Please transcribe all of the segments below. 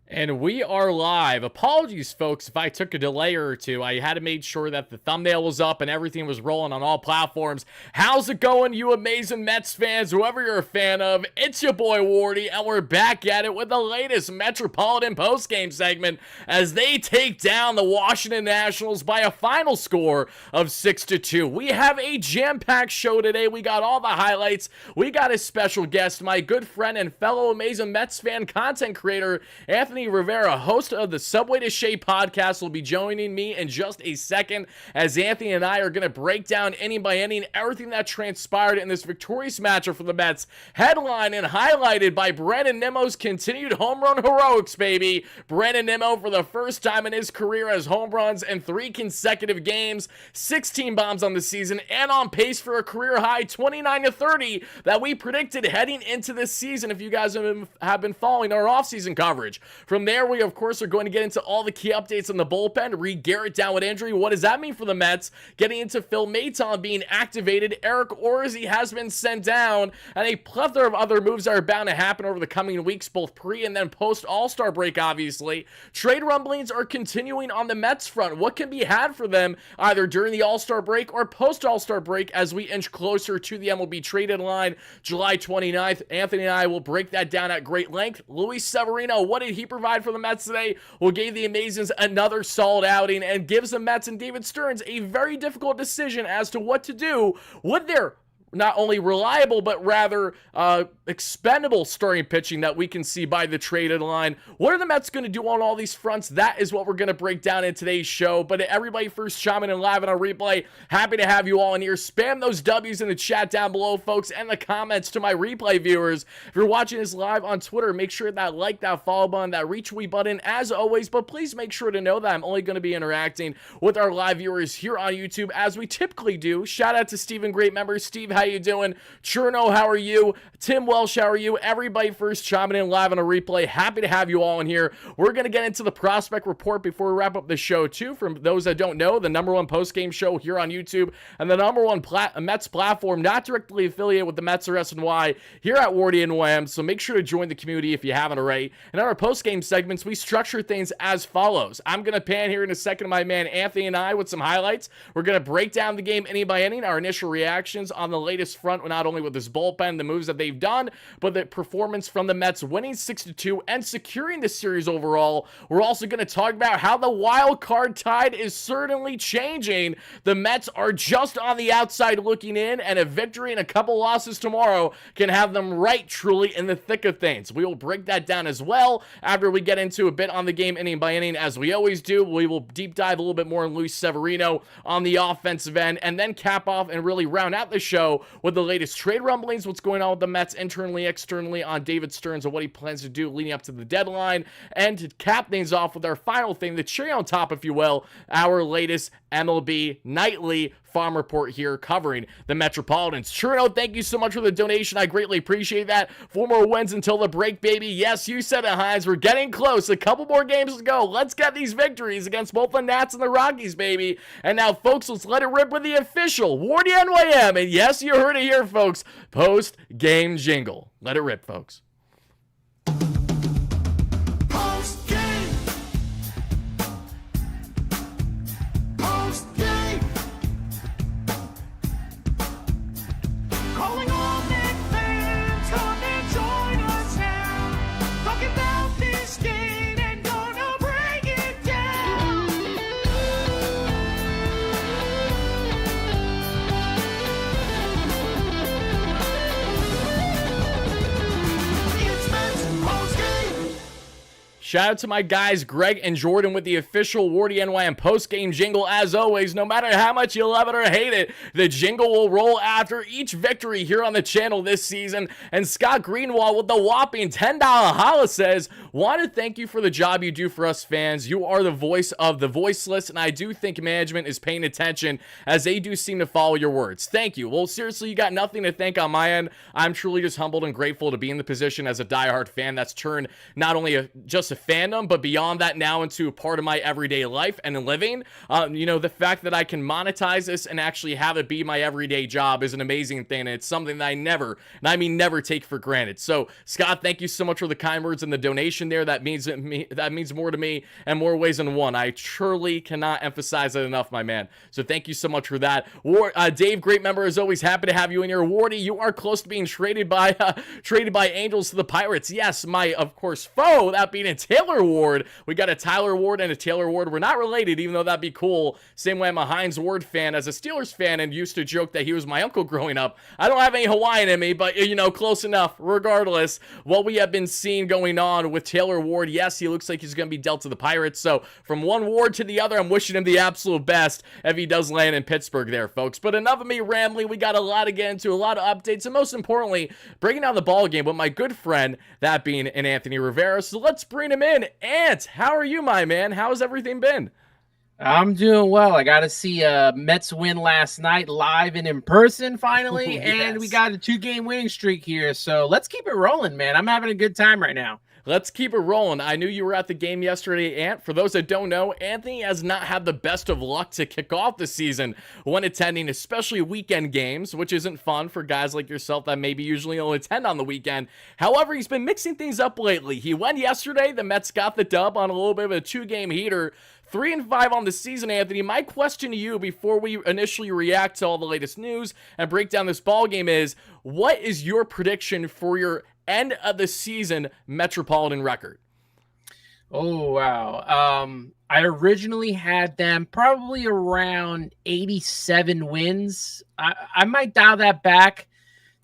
And we are live. Apologies, folks, if I took a delay or two. I had to make sure that the thumbnail was up and everything was rolling on all platforms. How's it going, you amazing Mets fans, whoever you're a fan of? It's your boy, Wardy, and we're back at it with the latest Metropolitan postgame segment as they take down the Washington Nationals by a final score of 6-2. We have a jam-packed show today. We got all the highlights. We got a special guest, my good friend and fellow amazing Mets fan content creator, Anthony Rivera, host of the Subway to Shea podcast, will be joining me in just a second as Anthony and I are going to break down inning by inning everything that transpired in this victorious matchup for the Mets, headlined and highlighted by Brandon Nimmo's continued home run heroics, baby. Brandon Nimmo, for the first time in his career, has home runs in 3 consecutive games, 16 bombs on the season, and on pace for a career high 29-30 that we predicted heading into this season if you guys have been following our offseason coverage. From there, we, of course, are going to get into all the key updates on the bullpen. Reed Garrett down with injury. What does that mean for the Mets? Getting into Phil Maton being activated. Eric Orzi has been sent down. And a plethora of other moves that are bound to happen over the coming weeks, both pre and then post All-Star break, obviously. Trade rumblings are continuing on the Mets front. What can be had for them either during the All-Star break or post-All-Star break as we inch closer to the MLB trade deadline, July 29th? Anthony and I will break that down at great length. Luis Severino, what did he provide for the Mets today? Well, gave the Amazins another solid outing and gives the Mets and David Stearns a very difficult decision as to what to do with their not only reliable, but rather expendable starting pitching that we can see by the trade deadline. What are the Mets going to do on all these fronts? That is what we're going to break down in today's show. But everybody first chiming in live on our replay, happy to have you all in here. Spam those W's in the chat down below, folks, and the comments to my replay viewers. If you're watching this live on Twitter, make sure that like, that follow button, that retweet button, as always. But please make sure to know that I'm only going to be interacting with our live viewers here on YouTube, as we typically do. Shout out to Stephen, great member. Steve, how you doing? Cherno, how are you? Tim Welsh, how are you? Everybody first chiming in live on a replay. Happy to have you all in here. We're going to get into the prospect report before we wrap up the show, too. For those that don't know, the #1 post-game show here on YouTube and the #1 Mets platform, not directly affiliated with the Mets or SNY, here at WardyNYM. So make sure to join the community if you haven't already. In our post-game segments, we structure things as follows. I'm going to pan here in a second to my man Anthony and I with some highlights. We're going to break down the game inning by inning, our initial reactions on the latest front, not only with this bullpen, the moves that they've done, but the performance from the Mets winning 6-2 and securing the series overall. We're also going to talk about how the wild card tide is certainly changing. The Mets are just on the outside looking in, and a victory and a couple losses tomorrow can have them right truly in the thick of things. We will break that down as well after we get into a bit on the game inning by inning. As we always do, we will deep dive a little bit more on Luis Severino on the offensive end, and then cap off and really round out the show with the latest trade rumblings, what's going on with the Mets internally, externally, on David Stearns and what he plans to do leading up to the deadline. And to cap things off with our final thing, the cherry on top, if you will, our latest MLB nightly farm report here covering the Metropolitans. Cherno, thank you so much for the donation. I greatly appreciate that. 4 more wins until the break, baby. Yes, you said it, Hines. We're getting close. A couple more games to go. Let's get these victories against both the Nats and the Rockies, baby. And now, folks, let's let it rip with the official WardyNYM. And yes, you heard it here, folks. Post-game jingle. Let it rip, folks. Shout out to my guys, Greg and Jordan, with the official WardyNYM post-game jingle. As always, no matter how much you love it or hate it, the jingle will roll after each victory here on the channel this season. And Scott Greenwald with the whopping $10 holla says, want to thank you for the job you do for us fans. You are the voice of the voiceless, and I do think management is paying attention as they do seem to follow your words. Thank you. Well, seriously, you got nothing to thank on my end. I'm truly just humbled and grateful to be in the position as a diehard fan that's turned not only just a fandom, but beyond that now into a part of my everyday life and living. The fact that I can monetize this and actually have it be my everyday job is an amazing thing, and it's something that I never, and I mean never, take for granted. So, Scott, thank you so much for the kind words and the donation there. That means more to me in more ways than one. I truly cannot emphasize it enough, my man. So thank you so much for that. Dave, great member as always. Happy to have you in here. Wardy, you are close to being traded by Angels to the Pirates. Yes, my, of course, foe, that being a Taylor Ward. We got a Tyler Ward and a Taylor Ward. We're not related, even though that'd be cool. Same way I'm a Hines Ward fan as a Steelers fan and used to joke that he was my uncle growing up. I don't have any Hawaiian in me, but, close enough. Regardless, what we have been seeing going on with Taylor Ward, yes, he looks like he's going to be dealt to the Pirates. So from one Ward to the other, I'm wishing him the absolute best if he does land in Pittsburgh there, folks. But enough of me rambling. We got a lot to get into, a lot of updates, and most importantly, breaking down the ball game with my good friend, that being an Anthony Rivera. So let's bring him in. Ant, how are you, my man? How's everything been? I'm doing well. I got to see Mets win last night live and in person finally. Yes. And we got a 2-game winning streak here. So let's keep it rolling, man. I'm having a good time right now. Let's keep it rolling. I knew you were at the game yesterday, Ant. For those that don't know, Anthony has not had the best of luck to kick off the season when attending, especially weekend games, which isn't fun for guys like yourself that maybe usually only attend on the weekend. However, he's been mixing things up lately. He went yesterday. The Mets got the dub on a little bit of a 2-game heater. 3-5 on the season, Anthony. My question to you before we initially react to all the latest news and break down this ball game is, what is your prediction for your end of the season Metropolitan record? Oh, wow. I originally had them probably around 87 wins. I might dial that back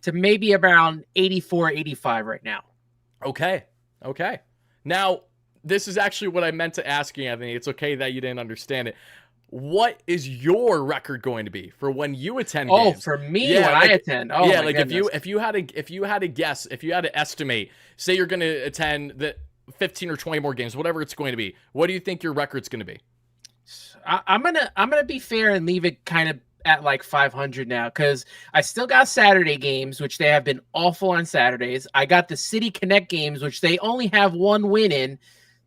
to maybe around 84, 85 right now. Okay. Now, this is actually what I meant to ask you, Anthony. It's okay that you didn't understand it. What is your record going to be for when you attend games? Oh, for me, when I attend. Oh, yeah, my goodness. if you had to guess, if you had to estimate, say you're going to attend the 15 or 20 more games, whatever it's going to be, what do you think your record's going to be? I'm gonna be fair and leave it kind of at like 500 now, because I still got Saturday games, which they have been awful on Saturdays. I got the City Connect games, which they only have one win in.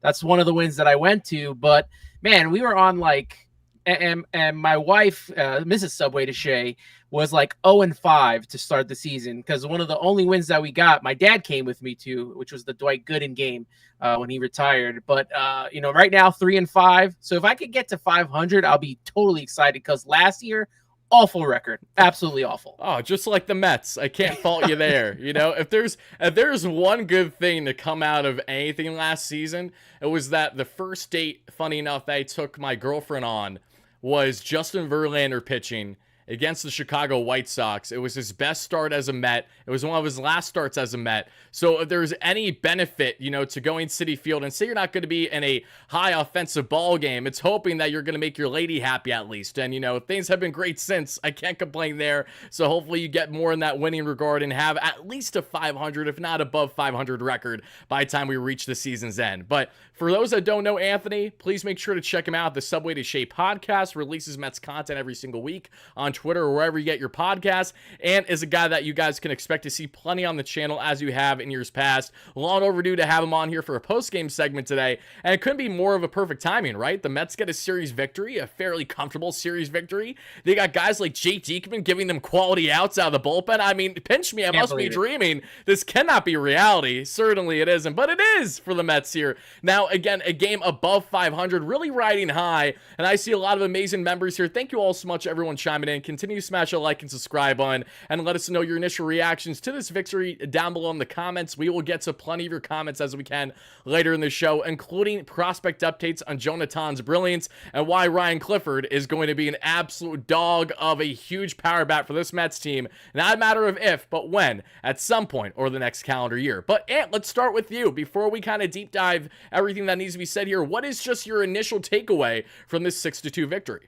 That's one of the wins that I went to. But man, we were on like, and my wife, Mrs. Subway to Shay, was like 0-5 to start the season, because one of the only wins that we got, my dad came with me to, which was the Dwight Gooden game when he retired. But right now 3-5. So if I could get to 500, I'll be totally excited, because last year, awful record, absolutely awful. Oh, just like the Mets. I can't fault you there. If there's one good thing to come out of anything last season, it was that the first date, funny enough, that I took my girlfriend on was Justin Verlander pitching against the Chicago White Sox. It was his best start as a Met. It was one of his last starts as a Met. So if there's any benefit, to going Citi Field and say you're not going to be in a high offensive ball game, it's hoping that you're going to make your lady happy at least. And, things have been great since. I can't complain there. So hopefully you get more in that winning regard and have at least a 500, if not above 500 record by the time we reach the season's end. But for those that don't know Anthony, please make sure to check him out. The Subway to Shea podcast releases Mets content every single week on Twitter or wherever you get your podcasts, and is a guy that you guys can expect to see plenty on the channel as you have in years past. Long overdue to have him on here for a post-game segment today, and it couldn't be more of a perfect timing, right? The Mets get a series victory, a fairly comfortable series victory. They got guys like Jake Diekman giving them quality outs out of the bullpen. I mean, pinch me, I must be dreaming. This cannot be reality. Certainly it isn't, but it is for the Mets here. Now, again, a game above 500, really riding high, and I see a lot of amazing members here. Thank you all so much, everyone chiming in. Continue to smash a like and subscribe button, and let us know your initial reactions to this victory down below in the comments. We will get to plenty of your comments as we can later in the show, including prospect updates on Jonathan's brilliance and why Ryan Clifford is going to be an absolute dog of a huge power bat for this Mets team. Not a matter of if, but when, at some point or the next calendar year. But Ant, let's start with you before we kind of deep dive everything that needs to be said here. What is just your initial takeaway from this 6-2 victory?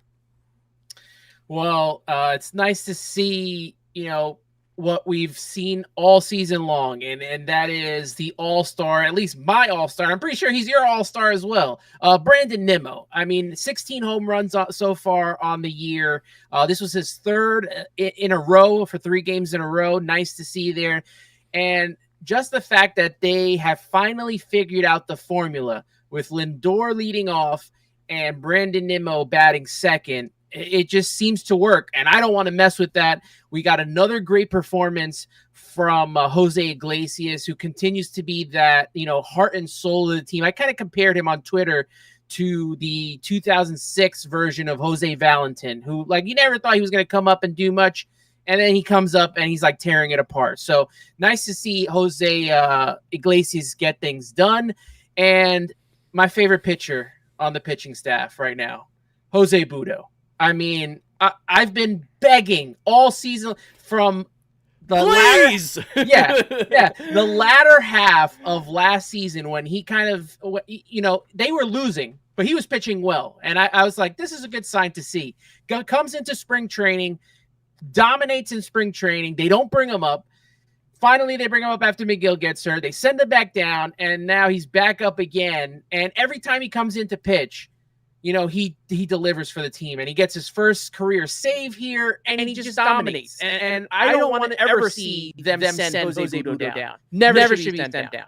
Well, it's nice to see, what we've seen all season long, and that is the all-star, at least my all-star. I'm pretty sure he's your all-star as well. Brandon Nimmo. I mean, 16 home runs so far on the year. This was his third in a row for 3 games in a row. Nice to see there. And just the fact that they have finally figured out the formula with Lindor leading off and Brandon Nimmo batting second, it just seems to work. And I don't want to mess with that. We got another great performance from Jose Iglesias, who continues to be that, heart and soul of the team. I kind of compared him on Twitter to the 2006 version of Jose Valentin, who, like, you never thought he was going to come up and do much. And then he comes up and he's like tearing it apart. So nice to see Jose Iglesias get things done. And my favorite pitcher on the pitching staff right now, Jose Budo. I mean, I've been begging all season from the the latter half of last season when he kind of, they were losing, but he was pitching well. And I was like, this is a good sign to see. Comes into spring training, dominates in spring training. They don't bring him up. Finally, they bring him up after McGill gets hurt. They send him back down, and now he's back up again. And every time he comes in to pitch, he delivers for the team, and he gets his first career save here, and he just dominates. And I don't want to ever see them send Jose Budo down. Never should be sent down.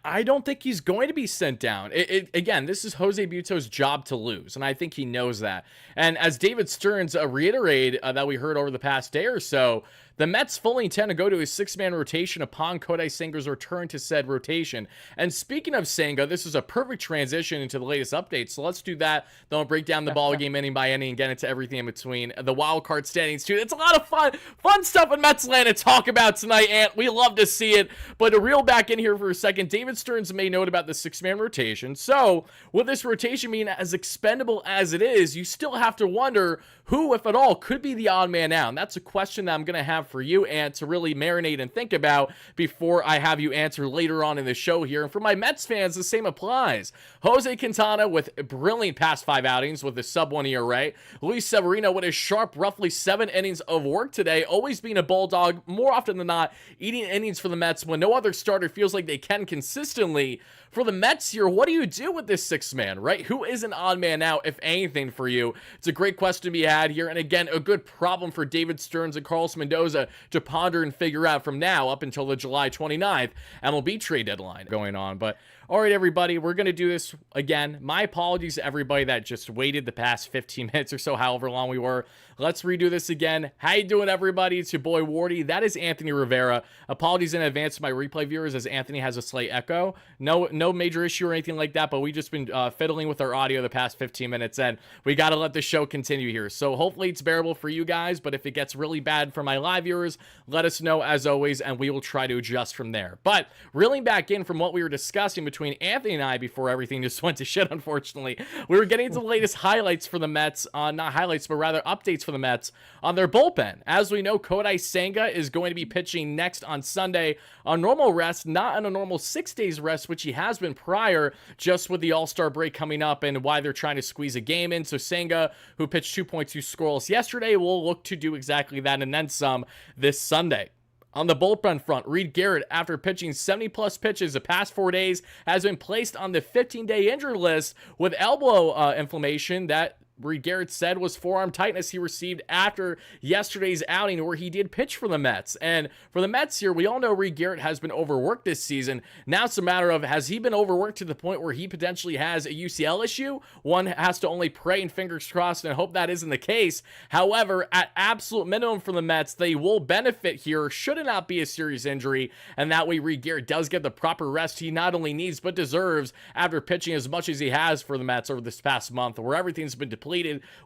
I don't think he's going to be sent down. Again, this is Jose Buto's job to lose, and I think he knows that. And as David Stearns reiterated that we heard over the past day or so, the Mets fully intend to go to a 6-man rotation upon Kodai Senga's return to said rotation. And speaking of Senga, this is a perfect transition into the latest updates. So let's do that. Then we'll break down the ball game inning by inning and get into everything in between. The wild card standings too. It's a lot of fun stuff in Metsland to talk about tonight, Ant. We love to see it. But to reel back in here for a second, David Stearns made note about the 6-man rotation. So with this rotation being as expendable as it is, you still have to wonder who, if at all, could be the odd man out. And that's a question that I'm going to have for you, Ant, to really marinate and think about before I have you answer later on in the show here. And for my Mets fans, the same applies. Jose Quintana with brilliant past 5 outings with a sub-1 ERA. Luis Severino with a sharp, roughly 7 innings of work today, always being a bulldog, more often than not, eating innings for the Mets when no other starter feels like they can consistently. For the Mets here, what do you do with this 6-man, right? Who is an odd man out, if anything, for you? It's a great question to be had here, and again, a good problem for David Stearns and Carlos Mendoza to ponder and figure out from now up until the July 29th MLB trade deadline going on. But all right, everybody, we're going to do this again. My apologies to everybody that just waited the past 15 minutes or so, however long we were. Let's redo this again. How you doing, everybody? It's your boy, Wardy. That is Anthony Rivera. Apologies in advance to my replay viewers as Anthony has a slight echo. No major issue or anything like that, but we just been fiddling with our audio the past 15 minutes, and we got to let the show continue here. So hopefully it's bearable for you guys, but if it gets really bad for my live viewers, let us know as always, and we will try to adjust from there. But reeling back in from what we were discussing between Anthony and I before everything just went to shit, unfortunately, we were getting into the latest highlights for the Mets, not highlights, but rather updates for the Mets on their bullpen. As we know, Kodai Senga is going to be pitching next on Sunday on normal rest, not on a normal 6 days rest, which he has been prior, just with the All-Star break coming up and why they're trying to squeeze a game in. So Senga, who pitched 2.2 scoreless yesterday, will look to do exactly that and then some this Sunday. On the bullpen front, Reed Garrett, after pitching 70-plus pitches the past 4 days, has been placed on the 15-day injury list with elbow inflammation that Reed Garrett said was forearm tightness he received after yesterday's outing where he did pitch for the Mets. And for the Mets here, we all know Reed Garrett has been overworked this season. Now it's a matter of, has he been overworked to the point where he potentially has a UCL issue? One has to only pray and fingers crossed and hope that isn't the case. However, at absolute minimum for the Mets, they will benefit here should it not be a serious injury. And that way Reed Garrett does get the proper rest he not only needs but deserves after pitching as much as he has for the Mets over this past month, where everything's been depleted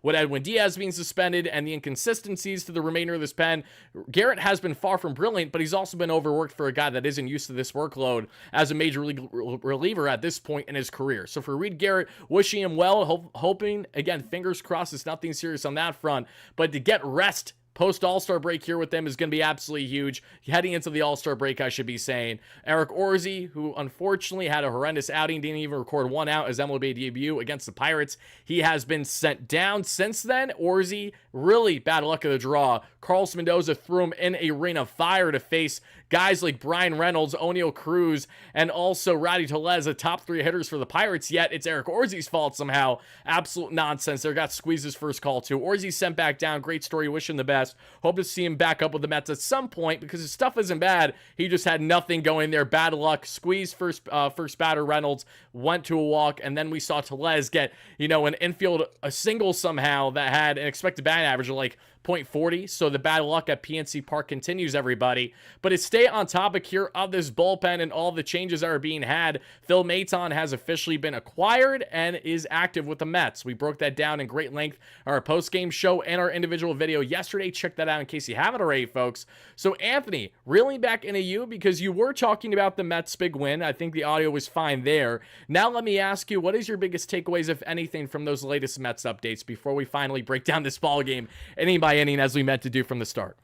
with Edwin Diaz being suspended and the inconsistencies to the remainder of this pen. Garrett has been far from brilliant, but he's also been overworked for a guy that isn't used to this workload as a major league reliever at this point in his career. So for Reed Garrett, wishing him well, hoping, again, fingers crossed it's nothing serious on that front, but to get rest post All-Star break here with them is going to be absolutely huge. Heading into the All-Star break, I should be saying. Eric Orzi, who unfortunately had a horrendous outing, didn't even record 1 out as MLB debut against the Pirates. He has been sent down since then. Orzi, really bad luck of the draw, Carlos Mendoza threw him in a ring of fire to face guys like Brian Reynolds, O'Neal Cruz, and also Rowdy Tellez, the top 3 hitters for the Pirates, yet it's Eric Orzi's fault somehow. Absolute nonsense there. Got squeezed his first call too. Orzi sent back down. Great story. Wish him the best. Hope to see him back up with the Mets at some point because his stuff isn't bad. He just had nothing going there. Bad luck. Squeezed first batter Reynolds, went to a walk, and then we saw Tellez get, an infield, a single somehow that had an expected batting average of like .40. So the bad luck at PNC Park continues, everybody. But to stay on topic here of this bullpen and all the changes that are being had, Phil Maton has officially been acquired and is active with the Mets. We broke that down in great length on our post-game show and our individual video yesterday. Check that out in case you haven't already, folks. So Anthony, reeling back into you because you were talking about the Mets' big win. I think the audio was fine there. Now let me ask you, what is your biggest takeaways, if anything, from those latest Mets updates before we finally break down this ball game inning by inning as we meant to do from the start?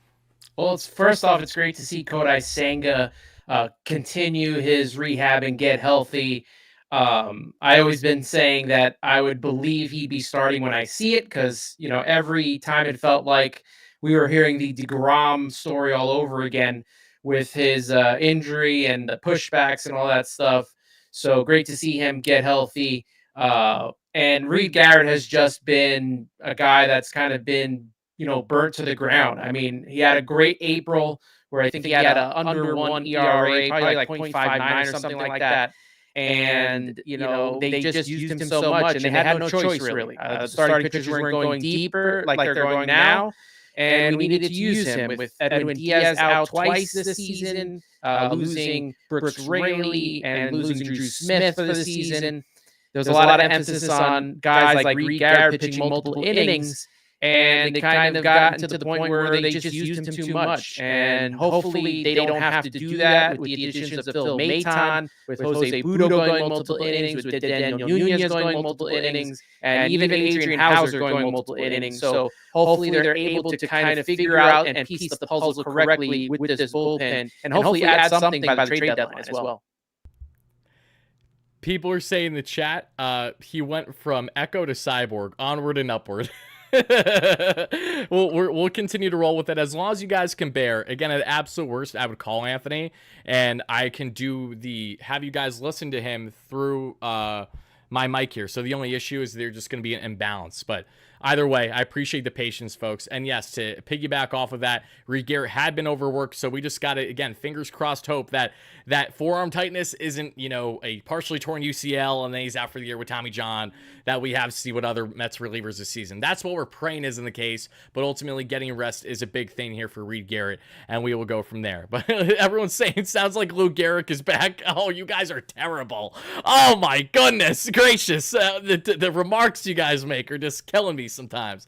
Well, it's first off, it's great to see Kodai Senga continue his rehab and get healthy. I always been saying that I would believe he'd be starting when I see it because, every time it felt like we were hearing the DeGrom story all over again with his injury and the pushbacks and all that stuff. So great to see him get healthy. And Reed Garrett has just been a guy that's kind of been burnt to the ground. I mean, he had a great April where I think he had a under 1 ERA, probably like 0.59 or something like that. And, they just used him so much and they had no choice really. The starting pitchers weren't going deeper like they're going now. And we needed to use him with Edwin Diaz out twice this season, losing Brooks Raley and losing Drew Smith for the season. There's a lot of emphasis on guys like Reed Garrett pitching multiple innings. And they kind of gotten to the point where they just used him too much. And hopefully they don't have to do that with the additions of Phil Maton, with Jose Budo going multiple innings, with Daniel Nunez going multiple innings, and even Adrian Hauser going multiple innings. So hopefully they're able to kind of figure out and piece the puzzle correctly with this bullpen, and hopefully add something by the trade deadline as well. People are saying in the chat, he went from Echo to Cyborg, onward and upward. We'll continue to roll with it as long as you guys can bear. Again, at absolute worst, I would call Anthony and I can have you guys listen to him through my mic here. So the only issue is they're just going to be an imbalance. But either way, I appreciate the patience, folks. And yes, to piggyback off of that, Reed Garrett had been overworked. So we just got to, again, fingers crossed, hope that forearm tightness isn't, a partially torn UCL and then he's out for the year with Tommy John, that we have to see what other Mets relievers this season. That's what we're praying isn't the case. But ultimately, getting rest is a big thing here for Reed Garrett. And we will go from there. But everyone's saying it sounds like Lou Gehrig is back. Oh, you guys are terrible. Oh, my goodness gracious. The remarks you guys make are just killing me sometimes.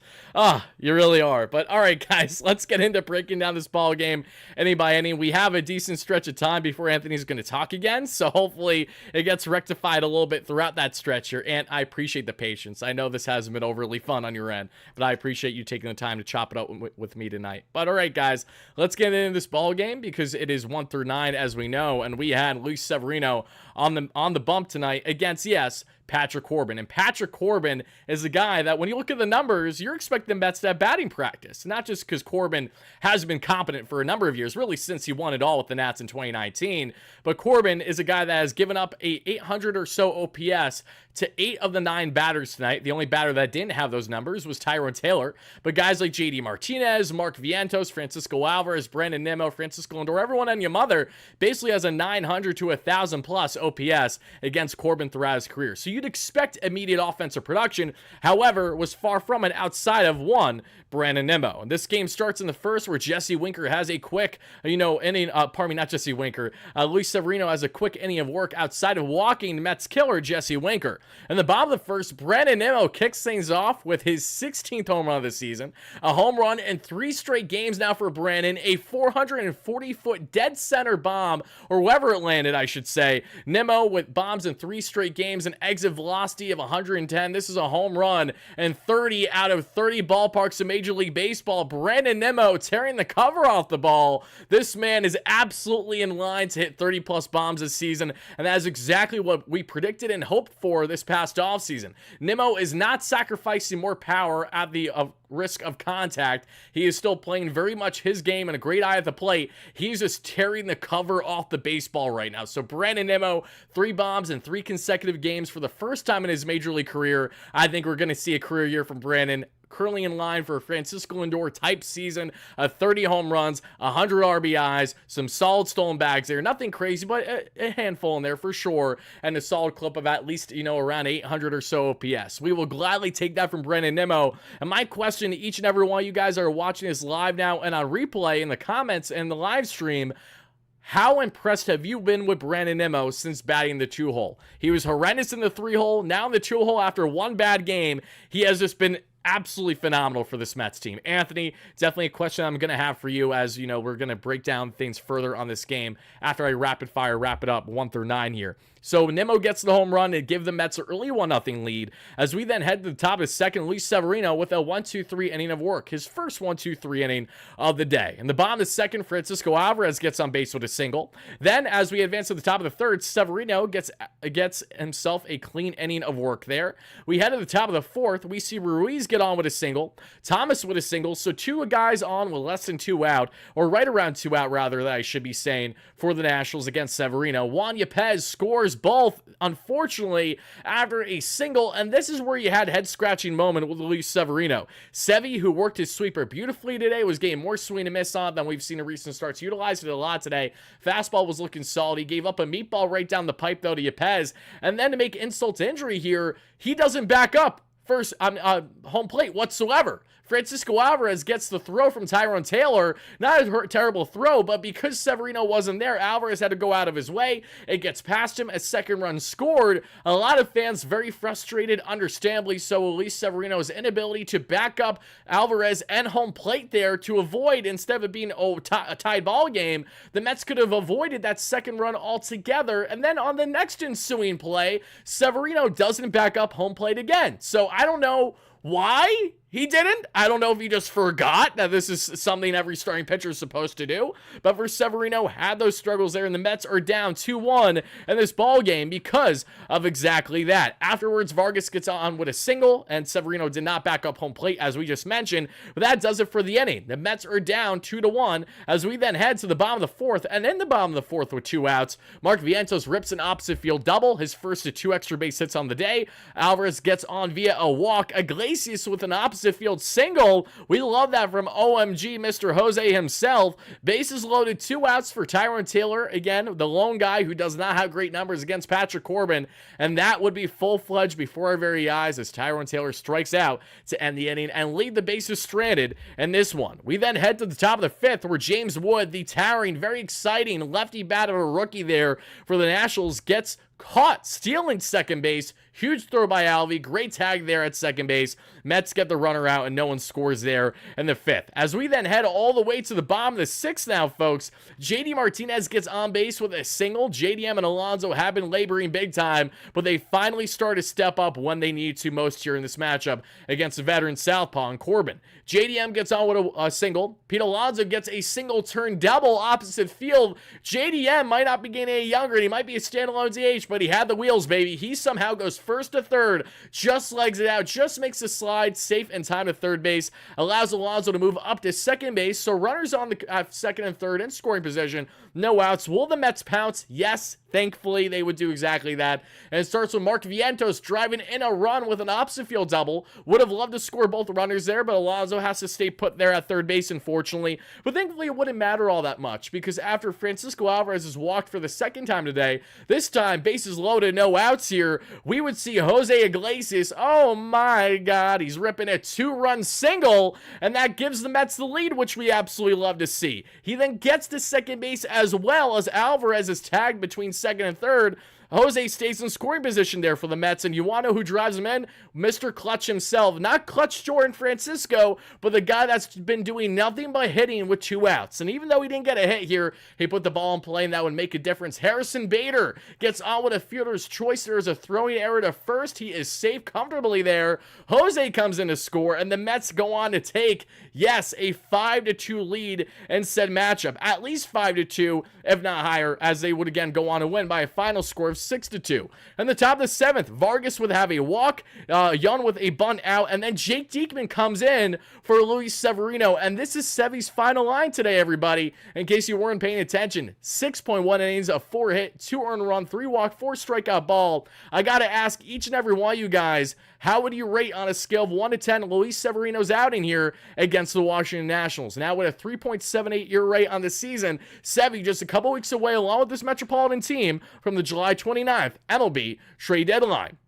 You really are. But all right, guys, let's get into breaking down this ball game inning by inning. We have a decent stretch of time before Anthony's going to talk again, so hopefully it gets rectified a little bit throughout that stretch here. And I appreciate the patience. I know this hasn't been overly fun on your end, but I appreciate you taking the time to chop it up with me tonight. But all right, guys, let's get into this ball game because it is 1 through 9, as we know, and we had Luis Severino on the bump tonight against, yes, Patrick Corbin. And Patrick Corbin is a guy that when you look at the numbers, you're expecting the Mets to have batting practice. Not just because Corbin has been competent for a number of years, really since he won it all with the Nats in 2019. But Corbin is a guy that has given up a 800 or so OPS to 8 of the 9 batters tonight. The only batter that didn't have those numbers was Tyrone Taylor. But guys like JD Martinez, Mark Vientos, Francisco Alvarez, Brandon Nimmo, Francisco Lindor, everyone and your mother basically has a 900 to 1,000 plus OPS against Corbin throughout his career. So you'd expect immediate offensive production, however, was far from it outside of one, Brandon Nimmo. And this game starts in the first where Jesse Winker has a quick, inning, not Jesse Winker, Luis Severino has a quick inning of work outside of walking Mets killer Jesse Winker. In the bottom of the first, Brandon Nimmo kicks things off with his 16th home run of the season, a home run in 3 straight games now for Brandon, a 440-foot dead center bomb, or wherever it landed, I should say. Nimmo with bombs in 3 straight games, an exit velocity of 110. This is a home run in 30 out of 30 ballparks in Major League Baseball. Brandon Nimmo tearing the cover off the ball. This man is absolutely in line to hit 30 plus bombs this season, and that is exactly what we predicted and hoped for this past offseason. Nimmo is not sacrificing more power at the risk of contact. He is still playing very much his game and a great eye at the plate. He's just tearing the cover off the baseball right now. So Brandon Nimmo, 3 bombs in 3 consecutive games for the first time in his major league career. I think we're going to see a career year from Brandon, currently in line for a Francisco Lindor type season, 30 home runs, 100 RBIs, some solid stolen bags there. Nothing crazy, but a handful in there for sure, and a solid clip of at least, around 800 or so OPS. We will gladly take that from Brandon Nimmo. And my question to each and every one of you guys that are watching this live now and on replay in the comments and the live stream, how impressed have you been with Brandon Nimmo since batting the 2-hole? He was horrendous in the 3-hole. Now in the 2-hole, after one bad game, he has just been absolutely phenomenal for this Mets team. Anthony, definitely a question I'm going to have for you as, we're going to break down things further on this game after I wrap it up 1 through 9 here. So Nimmo gets the home run and give the Mets an early 1-0 lead. As we then head to the top of the second, Luis Severino with a 1-2-3 inning of work. His first 1-2-3 inning of the day. In the bottom of the second, Francisco Alvarez gets on base with a single. Then as we advance to the top of the third, Severino gets himself a clean inning of work there. We head to the top of the fourth. We see Ruiz get on with a single. Thomas with a single. So 2 guys on with less than 2 out, or right around 2 out rather, that I should be saying, for the Nationals against Severino. Juan Yepez scores both, unfortunately, after a single, and this is where you had head-scratching moment with Luis Severino. Sevy, who worked his sweeper beautifully today, was getting more swing and miss on than we've seen in recent starts. Utilized it a lot today. Fastball was looking solid. He gave up a meatball right down the pipe, though, to Yepez, and then to make insult to injury here, he doesn't back up first home plate whatsoever. Francisco Alvarez gets the throw from Tyrone Taylor. Not a terrible throw, but because Severino wasn't there, Alvarez had to go out of his way. It gets past him. A second run scored. A lot of fans very frustrated, understandably so. Luis Severino's inability to back up Alvarez and home plate there to avoid, instead of it being a tied ball game, the Mets could have avoided that second run altogether. And then on the next ensuing play, Severino doesn't back up home plate again. So I don't know why he didn't. I don't know if he just forgot that this is something every starting pitcher is supposed to do. But for Severino, had those struggles there, and the Mets are down 2-1 in this ball game because of exactly that. Afterwards, Vargas gets on with a single, and Severino did not back up home plate, as we just mentioned. But that does it for the inning. The Mets are down 2-1 as we then head to the bottom of the fourth, and in the bottom of the fourth with 2 outs, Mark Vientos rips an opposite field double, his first of 2 extra base hits on the day. Alvarez gets on via a walk. Iglesias with an opposite field single. We love that from OMG Mr. Jose himself. Bases loaded, 2 outs for Tyrone Taylor. Again, the lone guy who does not have great numbers against Patrick Corbin. And that would be full-fledged before our very eyes as Tyrone Taylor strikes out to end the inning and leave the bases stranded in this one. We then head to the top of the fifth where James Wood, the towering, very exciting lefty bat of a rookie there for the Nationals, gets caught stealing second base. Huge throw by Alvey. Great tag there at second base. Mets get the runner out and no one scores there in the fifth. As we then head all the way to the bottom of the sixth now, folks, JD Martinez gets on base with a single. JDM and Alonso have been laboring big time, but they finally start to step up when they need to most here in this matchup against the veteran southpaw and Corbin. JDM gets on with a single. Pete Alonso gets a single turn double opposite field. JDM might not be getting any younger, and he might be a standalone DH, but he had the wheels, baby. He somehow goes first to third, just legs it out, just makes the slide safe in time to third base, allows Alonso to move up to second base, so runners on the second and third in scoring position, no outs. Will the Mets pounce? Yes. Thankfully, they would do exactly that. And it starts with Mark Vientos driving in a run with an opposite field double. Would have loved to score both runners there, but Alonso has to stay put there at third base, unfortunately. But thankfully, it wouldn't matter all that much because after Francisco Alvarez is walked for the second time today, this time, bases loaded, no outs here, we would see Jose Iglesias. Oh my God, he's ripping a 2-run single, and that gives the Mets the lead, which we absolutely love to see. He then gets to second base as well as Alvarez is tagged between second and third. Jose stays in scoring position there for the Mets, and you want to know who drives him in? Mr. Clutch himself. Not Clutch Jordan Francisco, but the guy that's been doing nothing but hitting with 2 outs. And even though he didn't get a hit here, he put the ball in play, and that would make a difference. Harrison Bader gets on with a fielder's choice. There is a throwing error to first. He is safe comfortably there. Jose comes in to score, and the Mets go on to take, yes, a 5-2 lead in said matchup. At least 5-2, if not higher, as they would again go on to win by a final score of 6-2. And the top of the 7th, Vargas would have a walk, Young with a bunt out, and then Jake Diekman comes in for Luis Severino. And this is Sevy's final line today, everybody, in case you weren't paying attention. 6.1 innings, a 4-hit, 2 earned run, 3 walk, 4 strikeout ball. I gotta ask each and every one of you guys, how would you rate on a scale of 1 to 10 Luis Severino's outing here against the Washington Nationals? Now with a 3.78 year rate on the season, Sevy just a couple weeks away along with this Metropolitan team from the July 29th MLB trade deadline.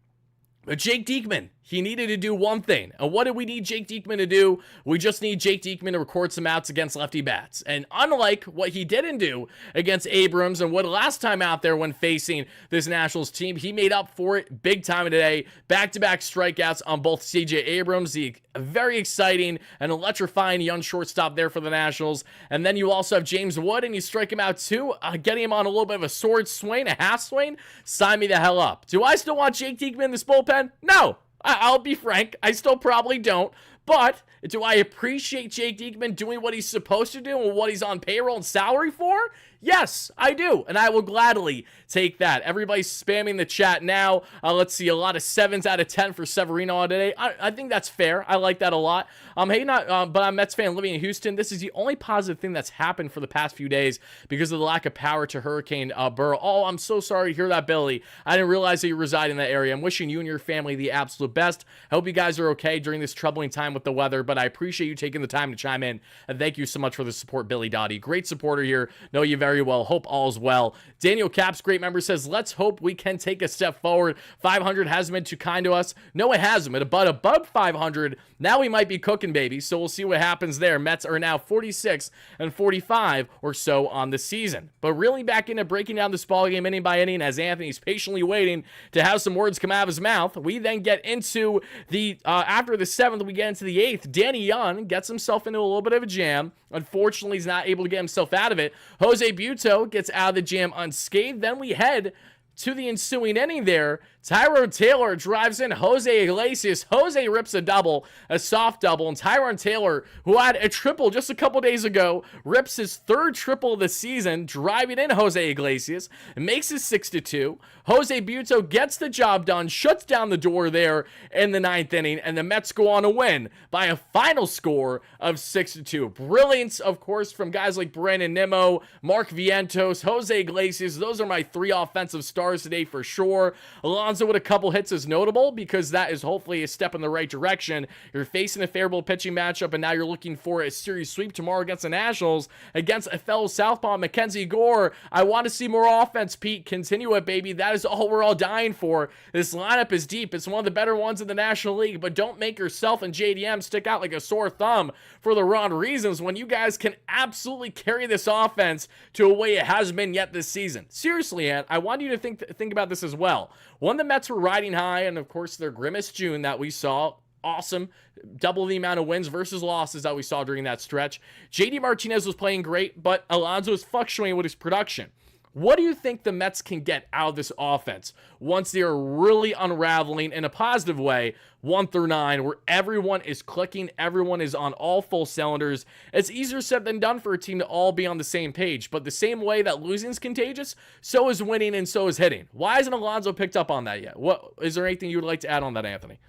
But Jake Diekman, he needed to do one thing. And what did we need Jake Diekman to do? We just need Jake Diekman to record some outs against lefty bats. And unlike what he didn't do against Abrams and what last time out there when facing this Nationals team, he made up for it big time today. Back-to-back strikeouts on both CJ Abrams, the very exciting and electrifying young shortstop there for the Nationals. And then you also have James Wood, and you strike him out too, getting him on a little bit of a sword swing, a half swing. Sign me the hell up. Do I still want Jake Diekman in this bullpen? No. I'll be frank, I still probably don't, but do I appreciate Jake Diekman doing what he's supposed to do and what he's on payroll and salary for? Yes, I do, and I will gladly take that. Everybody's spamming the chat now. Let's see, a lot of 7s out of 10 for Severino today. I think that's fair. I like that a lot. Hey, but I'm a Mets fan living in Houston. This is the only positive thing that's happened for the past few days because of the lack of power to Hurricane Burrow. Oh, I'm so sorry to hear that, Billy. I didn't realize that you reside in that area. I'm wishing you and your family the absolute best. I hope you guys are okay during this troubling time with the weather, but I appreciate you taking the time to chime in, and thank you so much for the support, Billy Dottie. Great supporter here. Know you very well. Hope all's well. Daniel Caps, great member, says, let's hope we can take a step forward. 500 hasn't been too kind to us. No, it hasn't. But above 500, now we might be cooking, baby. So we'll see what happens there. Mets are now 46 and 45 or so on the season. But really back into breaking down this ballgame inning by inning as Anthony's patiently waiting to have some words come out of his mouth. We then get into the, after the 7th, we get into the 8th. Danny Young gets himself into a little bit of a jam. Unfortunately, he's not able to get himself out of it. Jose Buto gets out of the jam unscathed. Then we head to the ensuing inning there. Tyrone Taylor drives in Jose Iglesias. Jose rips a double, a soft double, and Tyrone Taylor, who had a triple just a couple days ago, rips his 3rd triple of the season, driving in Jose Iglesias, and makes it 6-2. Jose Buto gets the job done, shuts down the door there in the 9th inning, and the Mets go on to win by a final score of 6-2. Brilliance, of course, from guys like Brandon Nimmo, Mark Vientos, Jose Iglesias. Those are my 3 offensive stars today for sure. Alonso with a couple hits is notable because that is hopefully a step in the right direction. You're facing a favorable pitching matchup, and now you're looking for a series sweep tomorrow against the Nationals, against a fellow southpaw, Mackenzie Gore. I want to see more offense, Pete. Continue it, baby. That is all we're all dying for. This lineup is deep. It's one of the better ones in the National League, but don't make yourself and JDM stick out like a sore thumb for the wrong reasons when you guys can absolutely carry this offense to a way it hasn't been yet this season. Seriously, Ant, I want you to think about this as well. When the Mets were riding high, and of course their grimmest June that we saw, awesome, double the amount of wins versus losses that we saw during that stretch. JD Martinez was playing great, but Alonso was fluctuating with his production. What do you think the Mets can get out of this offense once they are really unraveling in a positive way, 1 through 9, where everyone is clicking, everyone is on all full cylinders? It's easier said than done for a team to all be on the same page, but the same way that losing is contagious, so is winning and so is hitting. Why hasn't Alonso picked up on that yet? What is there anything you would like to add on that, Anthony?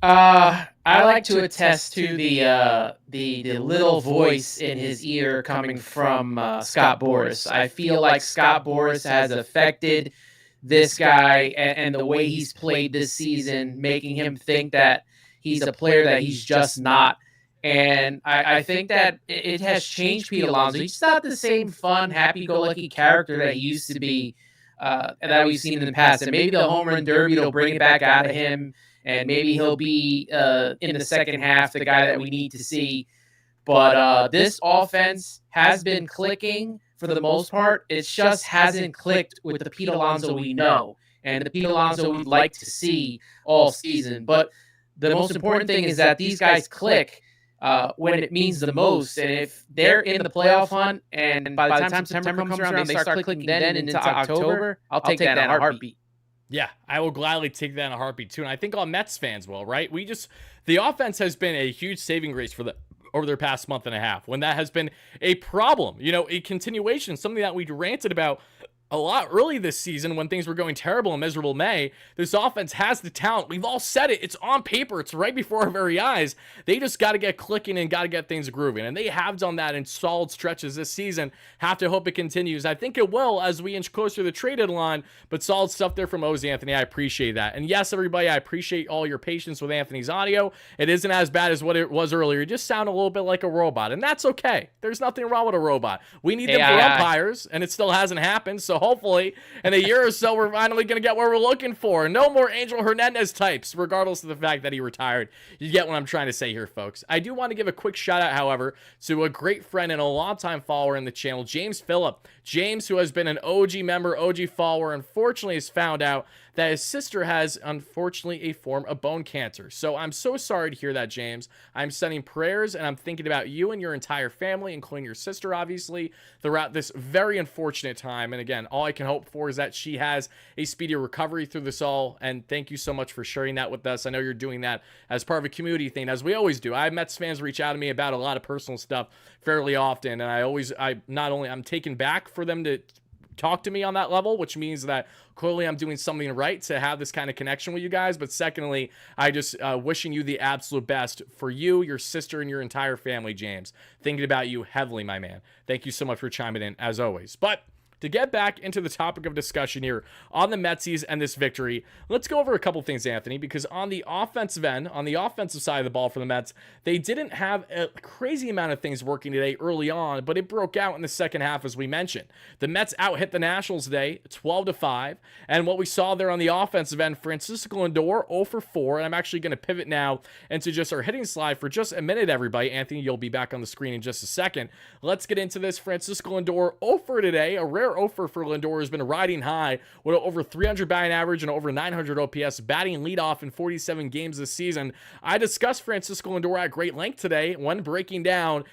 I like to attest to the little voice in his ear coming from Scott Boras. I feel like Scott Boras has affected this guy and the way he's played this season, making him think that he's a player that he's just not. And I think that it has changed Pete Alonso. He's not the same fun, happy-go-lucky character that he used to be, that we've seen in the past. And maybe the home run derby will bring it back out of him. And maybe he'll be in the second half the guy that we need to see. But this offense has been clicking for the most part. It just hasn't clicked with the Pete Alonso we know and the Pete Alonso we'd like to see all season. But the most important thing is that these guys click when it means the most. And if they're in the playoff hunt and by the time September comes around, they start clicking then into October, I'll take that in a heartbeat. Yeah, I will gladly take that in a heartbeat too. And I think all Mets fans will, right? The offense has been a huge saving grace for over their past month and a half, when that has been a problem, a continuation, something that we ranted about a lot early this season when things were going terrible in miserable May. This offense has the talent. We've all said it. It's on paper. It's right before our very eyes. They just got to get clicking and got to get things grooving. And they have done that in solid stretches this season. Have to hope it continues. I think it will as we inch closer to the trade deadline, but solid stuff there from Oz Anthony. I appreciate that. And yes, everybody, I appreciate all your patience with Anthony's audio. It isn't as bad as what it was earlier. It just sounded a little bit like a robot, and that's okay. There's nothing wrong with a robot. We need them for umpires, and it still hasn't happened. So hopefully in a year or so, we're finally going to get what we're looking for. No more Angel Hernandez types, regardless of the fact that he retired. You get what I'm trying to say here, folks. I do want to give a quick shout out, however, to a great friend and a longtime follower in the channel, James Phillip. James, who has been an OG member, OG follower, unfortunately has found out that his sister has, unfortunately, a form of bone cancer. So I'm so sorry to hear that, James. I'm sending prayers, and I'm thinking about you and your entire family, including your sister, obviously, throughout this very unfortunate time. And again, all I can hope for is that she has a speedy recovery through this all. And thank you so much for sharing that with us. I know you're doing that as part of a community thing, as we always do. I have Mets fans reach out to me about a lot of personal stuff fairly often, and I'm taken back for them to talk to me on that level, which means that clearly I'm doing something right to have this kind of connection with you guys. But secondly, I just wishing you the absolute best for you, your sister, and your entire family, James. Thinking about you heavily, my man. Thank you so much for chiming in, as always. But to get back into the topic of discussion here on the Metsies and this victory, let's go over a couple things, Anthony, because on the offensive end, on the offensive side of the ball for the Mets, they didn't have a crazy amount of things working today early on, but it broke out in the second half, as we mentioned. The Mets out-hit the Nationals today, 12-5, and what we saw there on the offensive end, Francisco Lindor, 0 for 4, and I'm actually going to pivot now into just our hitting slide for just a minute, everybody. Anthony, you'll be back on the screen in just a second. Let's get into this. Francisco Lindor, 0 for today, a rare 0 for Lindor, has been riding high with over 300 batting average and over 900 OPS, batting leadoff in 47 games this season. I discussed Francisco Lindor at great length today when breaking down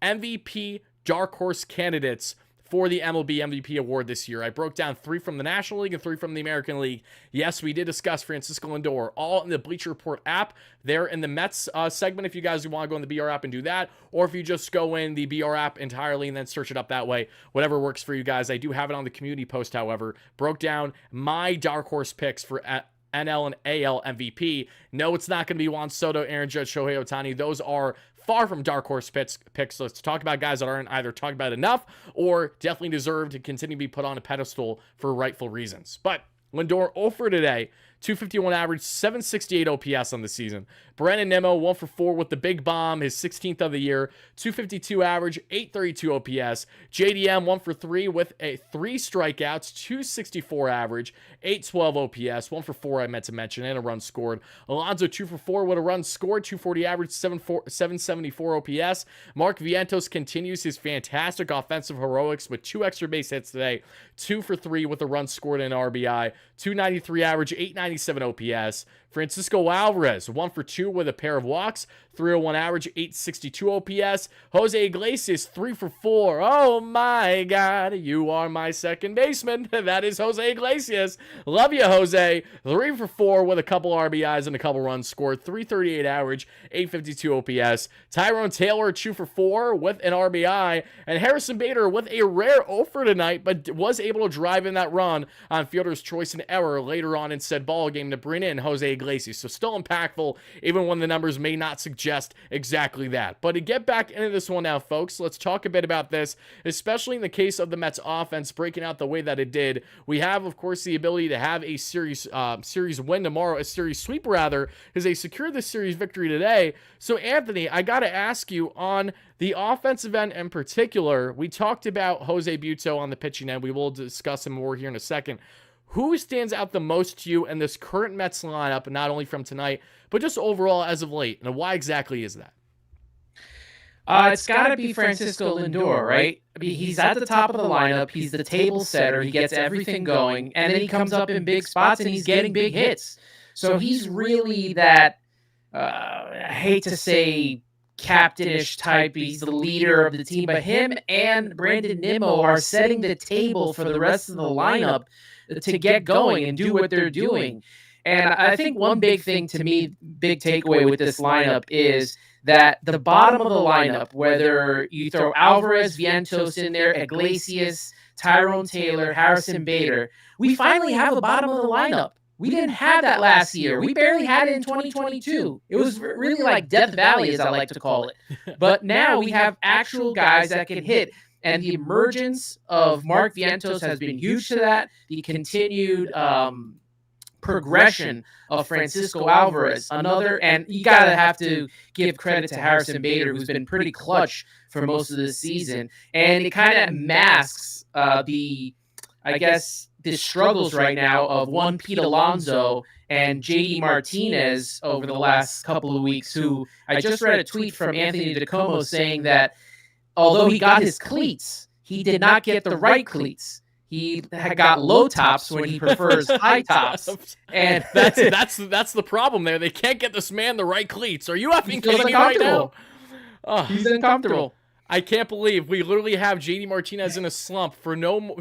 MVP dark horse candidates for the MLB MVP award this year. I broke down 3 from the National League and 3 from the American League. Yes, we did discuss Francisco Lindor, all in the Bleacher Report app there in the Mets segment, if you guys want to go in the BR app and do that, or if you just go in the BR app entirely and then search it up that way, whatever works for you guys. I do have it on the community post, however. Broke down my dark horse picks for NL and AL MVP. No, it's not going to be Juan Soto, Aaron Judge, Shohei Ohtani. Those are far from dark horse picks. So let's talk about guys that aren't either talked about enough or definitely deserve to continue to be put on a pedestal for rightful reasons. But Lindor 0 for today, 251 average, 768 OPS on the season. Brandon Nimmo 1 for 4 with the big bomb, his 16th of the year, 252 average, 832 OPS. JDM 1 for 3 with 3 strikeouts, 264 average, 812 OPS, 1 for 4 I meant to mention, and a run scored. Alonso 2 for 4 with a run scored, 240 average, 774 OPS. Mark Vientos continues his fantastic offensive heroics with 2 extra base hits today, 2 for 3 with a run scored and an RBI, 293 average, 897 OPS. Francisco Alvarez, 1 for 2 with a pair of walks, 301 average, 862 OPS. Jose Iglesias, 3 for 4. Oh my God, you are my second baseman. That is Jose Iglesias. Love you, Jose. 3 for 4 with a couple RBIs and a couple runs scored, 338 average, 852 OPS. Tyrone Taylor, 2 for 4 with an RBI. And Harrison Bader with a rare 0 for tonight, but was able to drive in that run on fielder's choice and error later on in said ball game to bring in Jose Iglesias. So still impactful, even when the numbers may not suggest exactly that. But to get back into this one now, folks, let's talk a bit about this, especially in the case of the Mets offense breaking out the way that it did. We have, of course, the ability to have a series win tomorrow, a series sweep rather, because they secured the series victory today. So, Anthony, I got to ask you on the offensive end in particular. We talked about Jose Buto on the pitching end. We will discuss him more here in a second. Who stands out the most to you in this current Mets lineup, not only from tonight, but just overall as of late? And why exactly is that? It's got to be Francisco Lindor, right? I mean, he's at the top of the lineup. He's the table setter. He gets everything going. And then he comes up in big spots and he's getting big hits. So he's really that, I hate to say, captainish type. He's the leader of the team. But him and Brandon Nimmo are setting the table for the rest of the lineup to get going and do what they're doing. And I think one big thing to me, big takeaway with this lineup is that the bottom of the lineup, whether you throw Alvarez, Vientos in there, Iglesias, Tyrone Taylor, Harrison Bader, we finally have a bottom of the lineup. We didn't have that last year. We barely had it in 2022. It was really like Death Valley, as I like to call it. But now we have actual guys that can hit. And the emergence of Mark Vientos has been huge to that. The continued progression of Francisco Alvarez, and you gotta have to give credit to Harrison Bader, who's been pretty clutch for most of the season. And it kind of masks the struggles right now of one Pete Alonso and JD Martinez over the last couple of weeks, who I just read a tweet from Anthony DiComo saying that although he got his cleats, he did not get the right cleats. He had got low tops when he prefers high tops, and that's the problem there. They can't get this man the right cleats. Are you effing kidding me right now? Oh, he's uncomfortable. I can't believe we literally have JD Martinez in a slump for no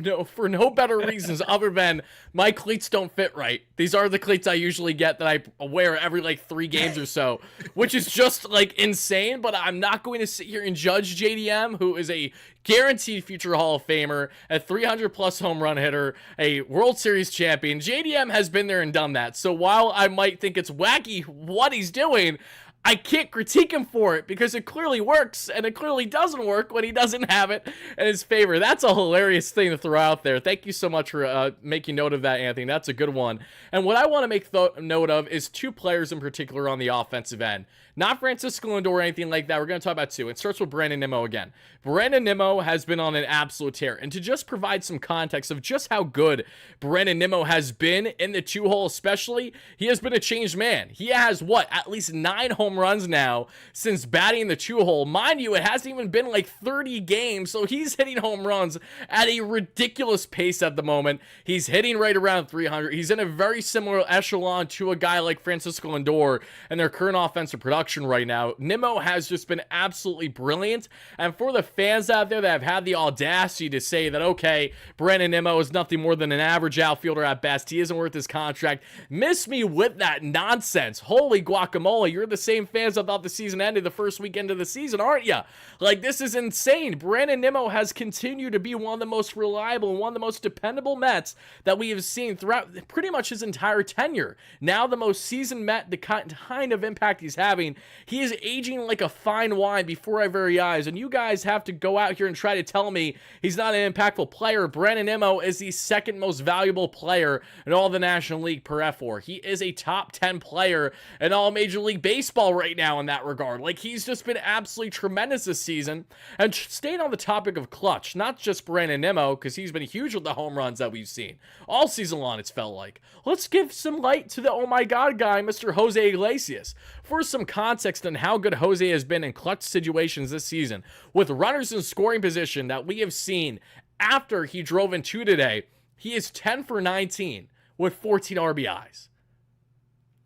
better reasons other than my cleats don't fit right. These are the cleats I usually get that I wear every like 3 games or so, which is just like insane. But I'm not going to sit here and judge JDM, who is a guaranteed future Hall of Famer, a 300+ home run hitter, a World Series champion. JDM has been there and done that. So while I might think it's wacky what he's doing, I can't critique him for it because it clearly works, and it clearly doesn't work when he doesn't have it in his favor. That's a hilarious thing to throw out there. Thank you so much for making note of that, Anthony. That's a good one. And what I want to make note of is 2 players in particular on the offensive end. Not Francisco Lindor or anything like that. We're going to talk about 2. It starts with Brandon Nimmo again. Brandon Nimmo has been on an absolute tear. And to just provide some context of just how good Brandon Nimmo has been in the 2-hole especially, he has been a changed man. He has, at least 9 home runs now since batting the 2-hole. Mind you, it hasn't even been like 30 games, so he's hitting home runs at a ridiculous pace at the moment. He's hitting right around 300. He's in a very similar echelon to a guy like Francisco Lindor and their current offensive production right now. Nimmo has just been absolutely brilliant, and for the fans out there that have had the audacity to say that, okay, Brandon Nimmo is nothing more than an average outfielder at best, he isn't worth his contract, miss me with that nonsense. Holy guacamole, you're the same fans that thought the season ended the first weekend of the season, aren't you? Like, this is insane. Brandon Nimmo has continued to be one of the most reliable and one of the most dependable Mets that we have seen throughout pretty much his entire tenure. Now the most seasoned Met, the kind of impact he's having, he is aging like a fine wine before our very eyes, and you guys have to go out here and try to tell me he's not an impactful player. Brandon Nimmo is the 2nd most valuable player in all the National League per F4. He is a top 10 player in all Major League Baseball right now in that regard. Like, he's just been absolutely tremendous this season. And staying on the topic of clutch, not just Brandon Nimmo, because he's been huge with the home runs that we've seen all season long, it's felt like. Let's give some light to the oh my god guy, Mr. Jose Iglesias. For some context on how good Jose has been in clutch situations this season, with runners in scoring position that we have seen after he drove in 2 today, he is 10 for 19 with 14 RBIs.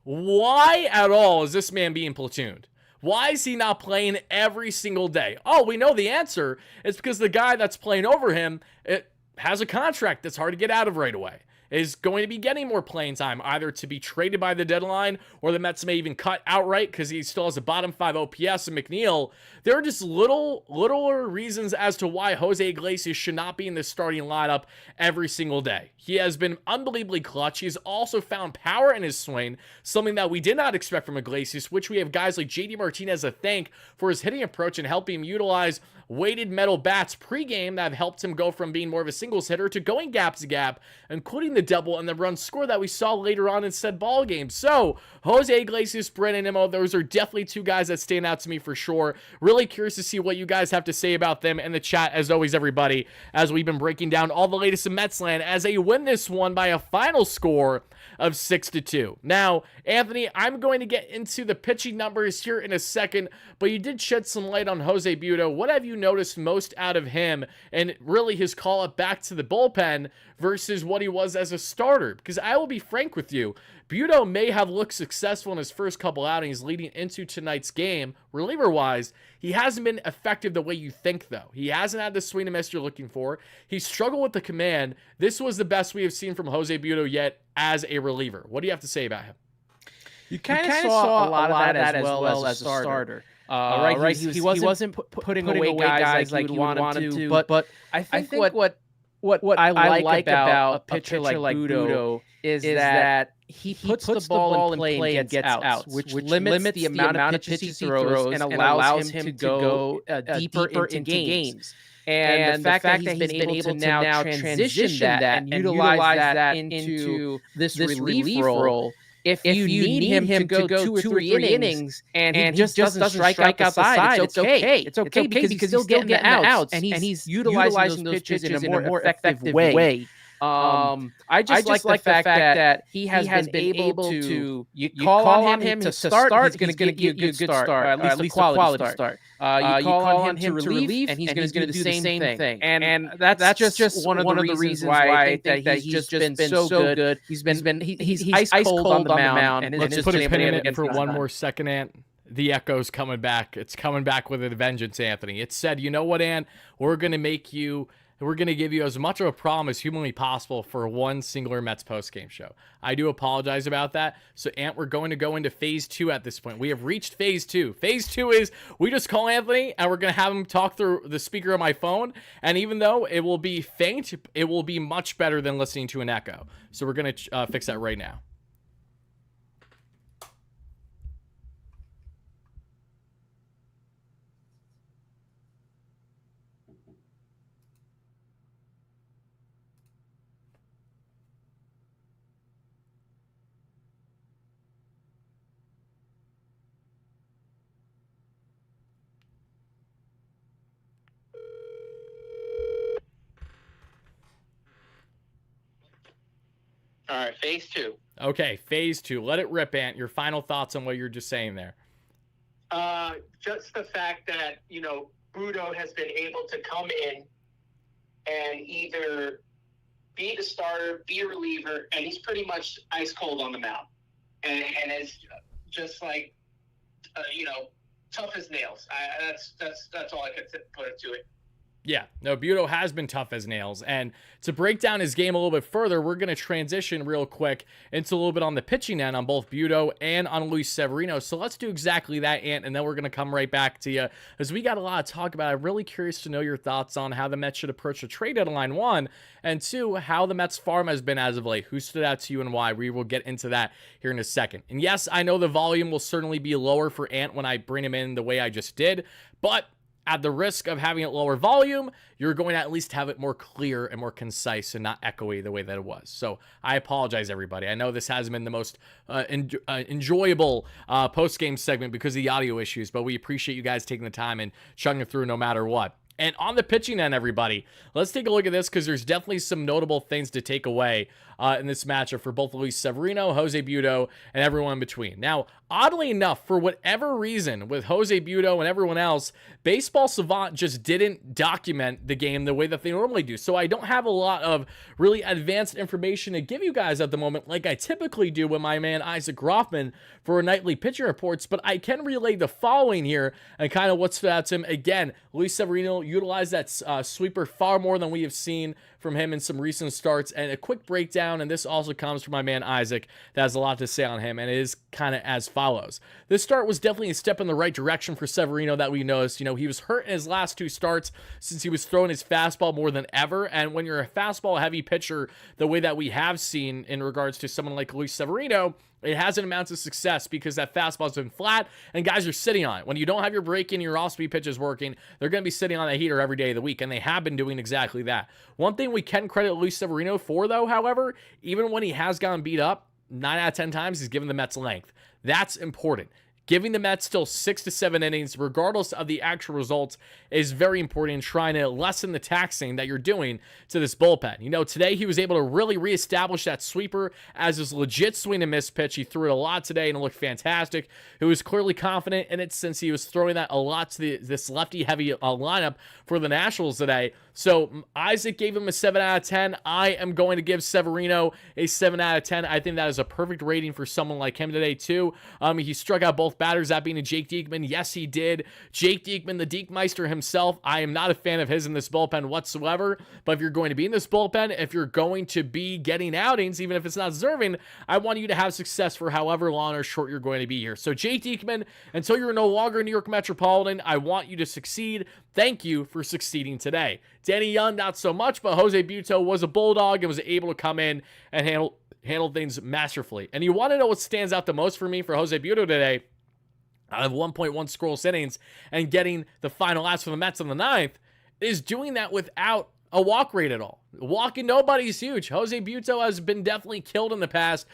Why at all is this man being platooned? Why is he not playing every single day? Oh, we know the answer. It's because the guy that's playing over him has a contract that's hard to get out of right away. Is going to be getting more playing time, either to be traded by the deadline or the Mets may even cut outright because he still has a bottom 5 OPS and McNeil. There are just littler reasons as to why Jose Iglesias should not be in the starting lineup every single day. He has been unbelievably clutch. He's also found power in his swing, something that we did not expect from Iglesias, which we have guys like JD Martinez to thank for his hitting approach and helping him utilize weighted metal bats pregame that have helped him go from being more of a singles hitter to going gap to gap, including the double and the run score that we saw later on in said ball game. So Jose Iglesias, Brandon Nimmo, those are definitely 2 guys that stand out to me for sure. Really curious to see what you guys have to say about them in the chat, as always, everybody, as we've been breaking down all the latest in Metsland as they win this one by a final score of 6-2. Now, Anthony, I'm going to get into the pitching numbers here in a second, but you did shed some light on Jose Butto. What have you noticed most out of him and really his call up back to the bullpen versus what he was as a starter? Because I will be frank with you, Butto may have looked successful in his first couple outings leading into tonight's game, reliever-wise. He hasn't been effective the way you think, though. He hasn't had the swing and miss you're looking for. He struggled with the command. This was the best we have seen from Jose Butto yet as a reliever. What do you have to say about him? You kind of saw a lot of that as well as a starter. Right? He wasn't putting away guys like you would want him to. But I think what what I like about a pitcher like Budo is that he puts the ball in play and gets outs, which limits the amount of pitches he throws and allows him to go deeper into games. And the fact that he's been able to now transition that and utilize that into this relief role, if you need him to go 2 or 3 innings and he just doesn't strike out the side, it's okay. It's okay because he's still getting the outs and he's utilizing those pitches in a more effective way. I just like the fact that he has been able to you call on him to start, he's going to give you a good start, or at least a quality start. You call on him to relieve, and he's going to do the same thing. And that's just one of the reasons why I think that he's just been so good. He's ice cold on the mound. And let's put a pin in it for one more second, Ant. The echo's coming back. It's coming back with a vengeance, Anthony. It said, you know what, Ant? We're going to give you as much of a problem as humanly possible for one singular Mets post-game show. I do apologize about that. So, Ant, we're going to go into phase 2 at this point. We have reached phase 2. Phase 2 is we just call Anthony, and we're going to have him talk through the speaker of my phone. And even though it will be faint, it will be much better than listening to an echo. So we're going to fix that right now. All right, phase 2. Okay, phase 2. Let it rip, Ant. Your final thoughts on what you're just saying there. Just the fact that, Budo has been able to come in and either be the starter, be a reliever, and he's pretty much ice cold on the mound. And is just like, tough as nails. That's all I could put it to it. Yeah, no, Budo has been tough as nails. And to break down his game a little bit further, we're going to transition real quick into a little bit on the pitching end on both Budo and on Luis Severino. So let's do exactly that, Ant, and then we're going to come right back to you, as we got a lot to talk about. I'm really curious to know your thoughts on how the Mets should approach the trade deadline, 1, and 2, how the Mets farm has been as of late. Who stood out to you and why? We will get into that here in a second. And yes, I know the volume will certainly be lower for Ant when I bring him in the way I just did, but at the risk of having it lower volume, you're going to at least have it more clear and more concise and not echoey the way that it was. So I apologize, everybody. I know this hasn't been the most enjoyable post-game segment because of the audio issues, but we appreciate you guys taking the time and chugging it through no matter what. And on the pitching end, everybody, let's take a look at this because there's definitely some notable things to take away in this matchup for both Luis Severino, Jose Budo, and everyone in between. Now, oddly enough, for whatever reason, with Jose Budo and everyone else, Baseball Savant just didn't document the game the way that they normally do. So I don't have a lot of really advanced information to give you guys at the moment like I typically do with my man Isaac Groffman for nightly pitching reports, but I can relay the following here and kind of what stood out to him. Again, Luis Severino utilized that sweeper far more than we have seen from him in some recent starts, and a quick breakdown, and this also comes from my man Isaac that has a lot to say on him, and it is kind of as follows. This start was definitely a step in the right direction for Severino that we noticed. He was hurt in his last 2 starts since he was throwing his fastball more than ever, and when you're a fastball heavy pitcher the way that we have seen in regards to someone like Luis Severino, it hasn't amounted to success because that fastball's been flat and guys are sitting on it. When you don't have your break in, your off-speed pitches working, they're going to be sitting on that heater every day of the week, and they have been doing exactly that. One thing we can credit Luis Severino for, though, however, even when he has gotten beat up, 9 out of 10 times, he's given the Mets length. That's important. Giving the Mets still 6 to 7 innings, regardless of the actual results, is very important in trying to lessen the taxing that you're doing to this bullpen. Today he was able to really reestablish that sweeper as his legit swing and miss pitch. He threw it a lot today and it looked fantastic. He was clearly confident in it since he was throwing that a lot to this lefty-heavy lineup for the Nationals today. So Isaac gave him a 7 out of 10. I am going to give Severino a 7 out of 10. I think that is a perfect rating for someone like him today, too. He struck out both both batters, that being Jake Diekman? Yes, he did. Jake Diekman, the Diekmeister himself, I am not a fan of his in this bullpen whatsoever, but if you're going to be in this bullpen, if you're going to be getting outings, even if it's not deserving, I want you to have success for however long or short you're going to be here. So Jake Diekman, until you're no longer in New York Metropolitan, I want you to succeed. Thank you for succeeding today. Danny Young, not so much, but Jose Buto was a bulldog and was able to come in and handle things masterfully. And you want to know what stands out the most for me for Jose Buto today, out of 1.1 scoreless innings and getting the final outs for the Mets in the ninth, is doing that without a walk rate at all. Walking nobody's huge. Jose Buto has been definitely killed in the past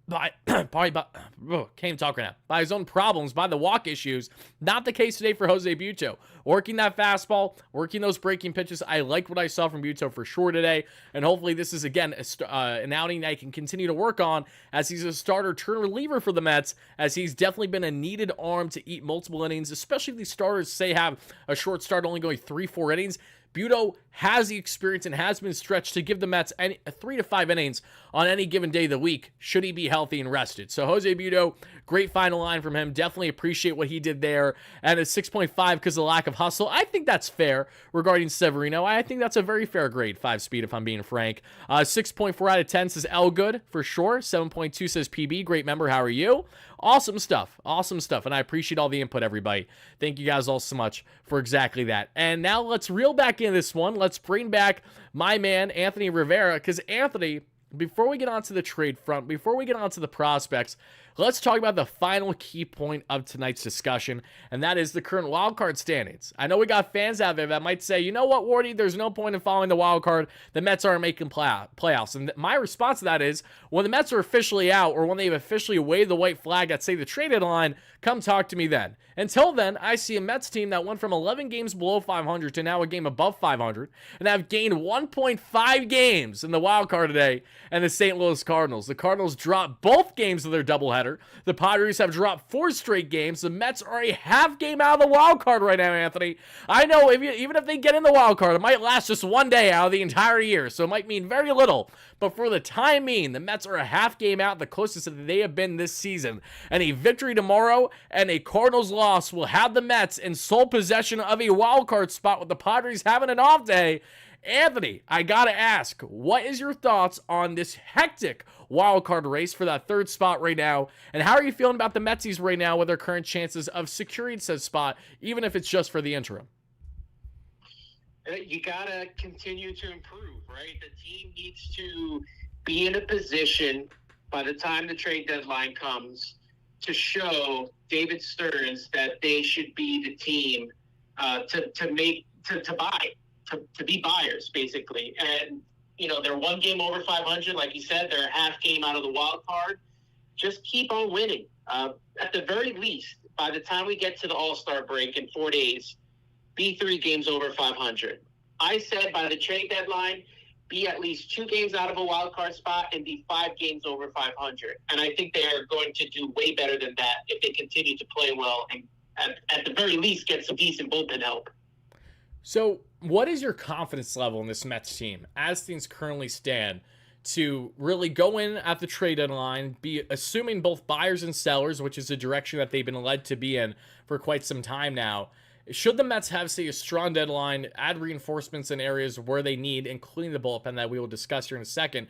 by by his own problems, by the walk issues. Not the case today for Jose Buto. Working that fastball, working those breaking pitches. I like what I saw from Buto for sure today, and hopefully this is, again, an outing I can continue to work on as he's a starter turn reliever for the Mets, as he's definitely been a needed arm to eat multiple innings, especially if these starters, say, have a short start only going 3-4 innings. Buto has the experience and has been stretched to give the Mets 3 to 5 innings on any given day of the week, should he be healthy and rested. So Jose Buto, great final line from him. Definitely appreciate what he did there. And a 6.5 because of the lack of hustle. I think that's fair regarding Severino. I think that's a very fair grade, 5 speed, if I'm being frank. 6.4 out of 10 says L good, for sure. 7.2 says PB, great member, how are you? Awesome stuff. Awesome stuff. And I appreciate all the input, everybody. Thank you guys all so much for exactly that. And now let's reel back in this one. Let's bring back my man, Anthony Rivera, because Anthony, before we get onto the trade front, before we get onto the prospects, let's talk about the final key point of tonight's discussion, and that is the current wildcard standings. I know we got fans out there that might say, you know what, Wardy, there's no point in following the wildcard. The Mets aren't making playoffs. And my response to that is, when the Mets are officially out, or when they've officially waved the white flag at, say, the trade deadline, come talk to me then. Until then, I see a Mets team that went from 11 games below 500 to now a game above 500, and have gained 1.5 games in the wild card today, and the St. Louis Cardinals. The Cardinals dropped both games of their doubleheader. The Padres have dropped 4 straight games. The Mets are a half game out of the wild card right now, Anthony. I know even if they get in the wild card, it might last just one day out of the entire year, so it might mean very little. But for the time being, the Mets are a half game out, the closest that they have been this season. And a victory tomorrow and a Cardinals loss will have the Mets in sole possession of a wild card spot, with the Padres having an off day. Anthony, I gotta ask, what is your thoughts on this hectic wild card race for that third spot right now? And how are you feeling about the Metsies right now with their current chances of securing said spot, even if it's just for the interim? You gotta continue to improve, right? The team needs to be in a position by the time the trade deadline comes to show David Stearns that they should be the team to buy. To be buyers, basically. And, you know, they're one game over 500. Like you said, they're a half game out of the wild card. Just keep on winning. At the very least, by the time we get to the All-Star break in 4 days, be 3 games over 500. I said by the trade deadline, be at least 2 games out of a wild card spot and be 5 games over 500. And I think they are going to do way better than that if they continue to play well and at the very least get some decent bullpen help. So what is your confidence level in this Mets team as things currently stand to really go in at the trade deadline, be assuming both buyers and sellers, which is the direction that they've been led to be in for quite some time now? Should the Mets have, say, a strong deadline, add reinforcements in areas where they need, including the bullpen that we will discuss here in a second,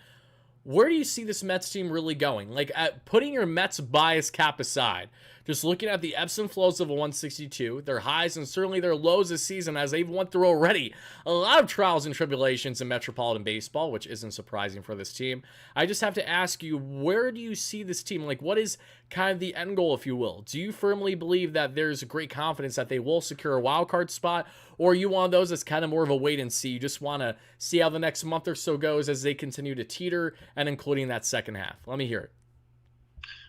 where do you see this Mets team really going? Like, putting your Mets bias cap aside, just looking at the ebbs and flows of a 162, their highs and certainly their lows this season, as they've went through already a lot of trials and tribulations in Metropolitan baseball, which isn't surprising for this team. I just have to ask you, where do you see this team? Like, what is kind of the end goal, if you will? Do you firmly believe that there's great confidence that they will secure a wild card spot, or are you one of those that's kind of more of a wait and see? You just want to see how the next month or so goes as they continue to teeter, and including that second half? Let me hear it.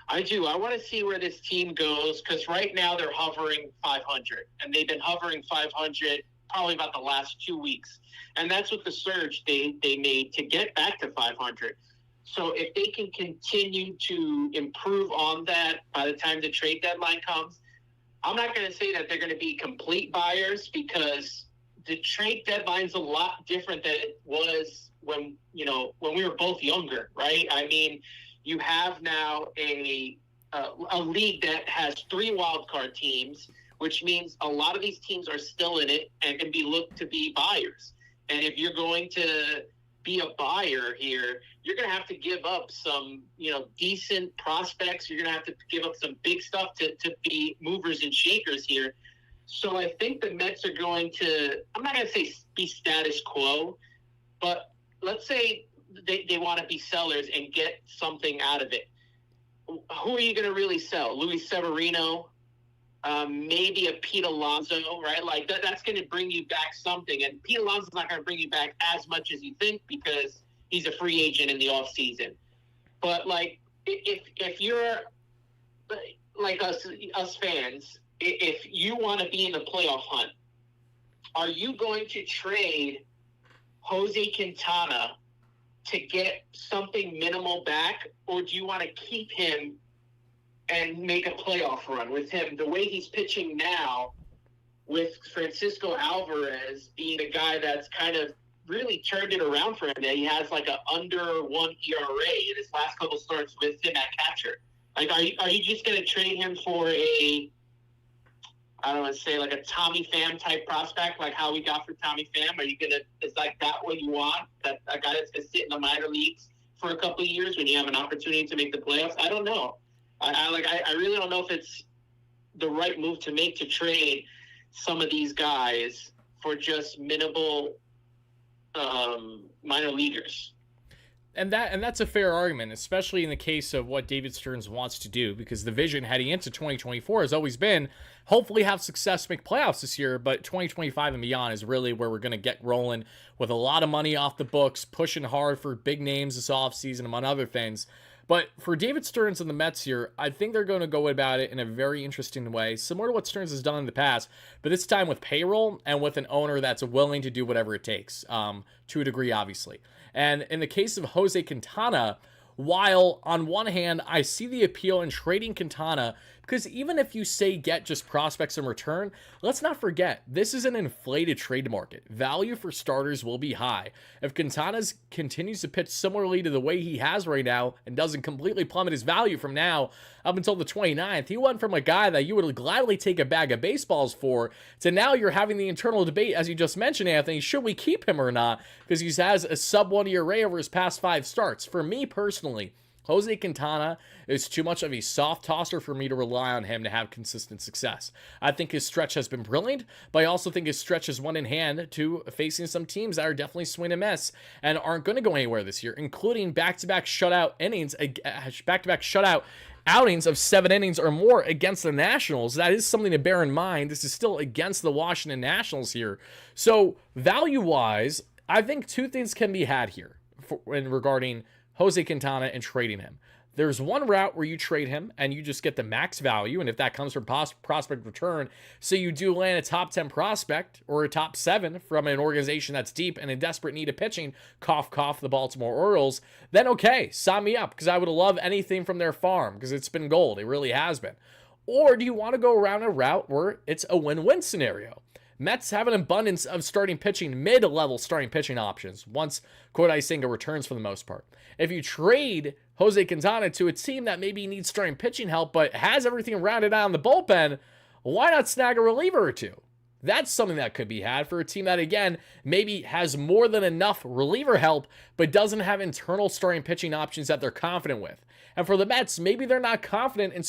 I do. I want to see where this team goes, because right now they're hovering 500, and they've been hovering 500 probably about the last 2 weeks. And that's with the surge they made to get back to 500. So if they can continue to improve on that by the time the trade deadline comes, I'm not going to say that they're going to be complete buyers, because the trade deadline's a lot different than it was when we were both younger, right? I mean, you have now a a league that has 3 wild card teams, which means a lot of these teams are still in it and can be looked to be buyers. And if you're going to be a buyer here, you're going to have to give up some, decent prospects. You're going to have to give up some big stuff to be movers and shakers here. So I think the Mets are going to, I'm not going to say be status quo, but let's say they want to be sellers and get something out of it. Who are you going to really sell? Luis Severino, maybe a Pete Alonso, right? Like that's going to bring you back something. And Pete Alonso's not going to bring you back as much as you think because he's a free agent in the offseason. But like if you're like us fans, if you want to be in the playoff hunt, are you going to trade Jose Quintana to get something minimal back, or do you want to keep him and make a playoff run with him? The way he's pitching now, with Francisco Alvarez being a guy that's kind of really turned it around for him. That he has like a under 1 ERA in his last couple starts with him at catcher. Like, are you just going to trade him for I don't want to say like a Tommy Pham type prospect, like how we got for Tommy Pham? Are you going to, is like that what you want? That a guy that's going to sit in the minor leagues for a couple of years when you have an opportunity to make the playoffs? I don't know. I really don't know if it's the right move to make to trade some of these guys for just minimal minor leaguers. And that's a fair argument, especially in the case of what David Stearns wants to do, because the vision heading into 2024 has always been hopefully have success, make playoffs this year, but 2025 and beyond is really where we're going to get rolling with a lot of money off the books, pushing hard for big names this offseason, among other things. But for David Stearns and the Mets here, I think they're going to go about it in a very interesting way, similar to what Stearns has done in the past, but this time with payroll and with an owner that's willing to do whatever it takes, to a degree, obviously. And in the case of Jose Quintana, while on one hand, I see the appeal in trading Quintana, because even if you say get just prospects in return, let's not forget, this is an inflated trade market. Value for starters will be high. If Quintana continues to pitch similarly to the way he has right now and doesn't completely plummet his value from now up until the 29th, he went from a guy that you would gladly take a bag of baseballs for to now you're having the internal debate, as you just mentioned, Anthony, should we keep him or not? Because he has a sub-1 ERA over his past 5 starts. For me personally, Jose Quintana is too much of a soft tosser for me to rely on him to have consistent success. I think his stretch has been brilliant, but I also think his stretch is one in hand to facing some teams that are definitely swing and miss and aren't going to go anywhere this year, including back-to-back shutout outings of 7 innings or more against the Nationals. That is something to bear in mind. This is still against the Washington Nationals here. So value-wise, I think 2 things can be had here regarding Jose Quintana and trading him. There's one route where you trade him and you just get the max value, and if that comes from prospect return, so you do land a top 10 prospect or a top 7 from an organization that's deep and in desperate need of pitching, cough, cough, the Baltimore Orioles, then okay, sign me up, because I would love anything from their farm, because it's been gold. It really has been. Or do you want to go around a route where it's a win-win scenario? Mets have an abundance of starting pitching, mid-level starting pitching options once Kodai Senga returns for the most part. If you trade Jose Quintana to a team that maybe needs starting pitching help but has everything rounded out in the bullpen, why not snag a reliever or 2? That's something that could be had for a team that, again, maybe has more than enough reliever help but doesn't have internal starting pitching options that they're confident with. And for the Mets, maybe they're not confident in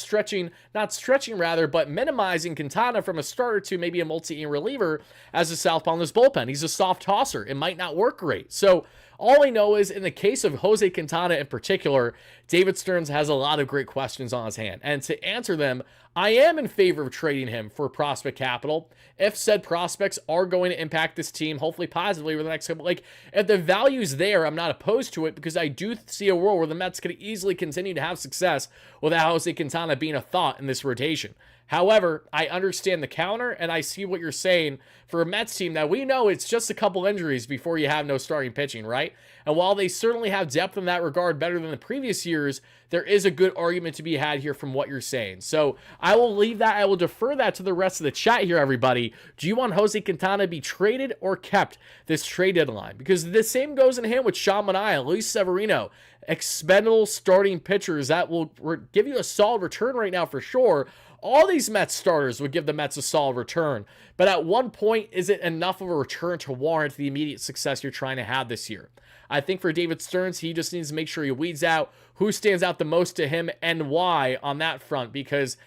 but minimizing Quintana from a starter to maybe a multi-inning reliever as a southpaw in this bullpen. He's a soft tosser. It might not work great. So all I know is in the case of Jose Quintana in particular, David Stearns has a lot of great questions on his hand. And to answer them, I am in favor of trading him for prospect capital if said prospects are going to impact this team, hopefully positively over the next couple. Like, if the value's there, I'm not opposed to it, because I do see a world where the Mets could easily continue to have success without Jose Quintana being a thought in this rotation. However, I understand the counter, and I see what you're saying for a Mets team that we know it's just a couple injuries before you have no starting pitching, right? And while they certainly have depth in that regard better than the previous years, Dodgers, there is a good argument to be had here from what you're saying. So I will leave that. I will defer that to the rest of the chat here, everybody. Do you want Jose Quintana to be traded or kept this trade deadline? Because the same goes in hand with Sean Manaea, Luis Severino, expendable starting pitchers that will give you a solid return right now for sure. All these Mets starters would give the Mets a solid return. But at one point, is it enough of a return to warrant the immediate success you're trying to have this year? I think for David Stearns, he just needs to make sure he weeds out who stands out the most to him and why on that front. Because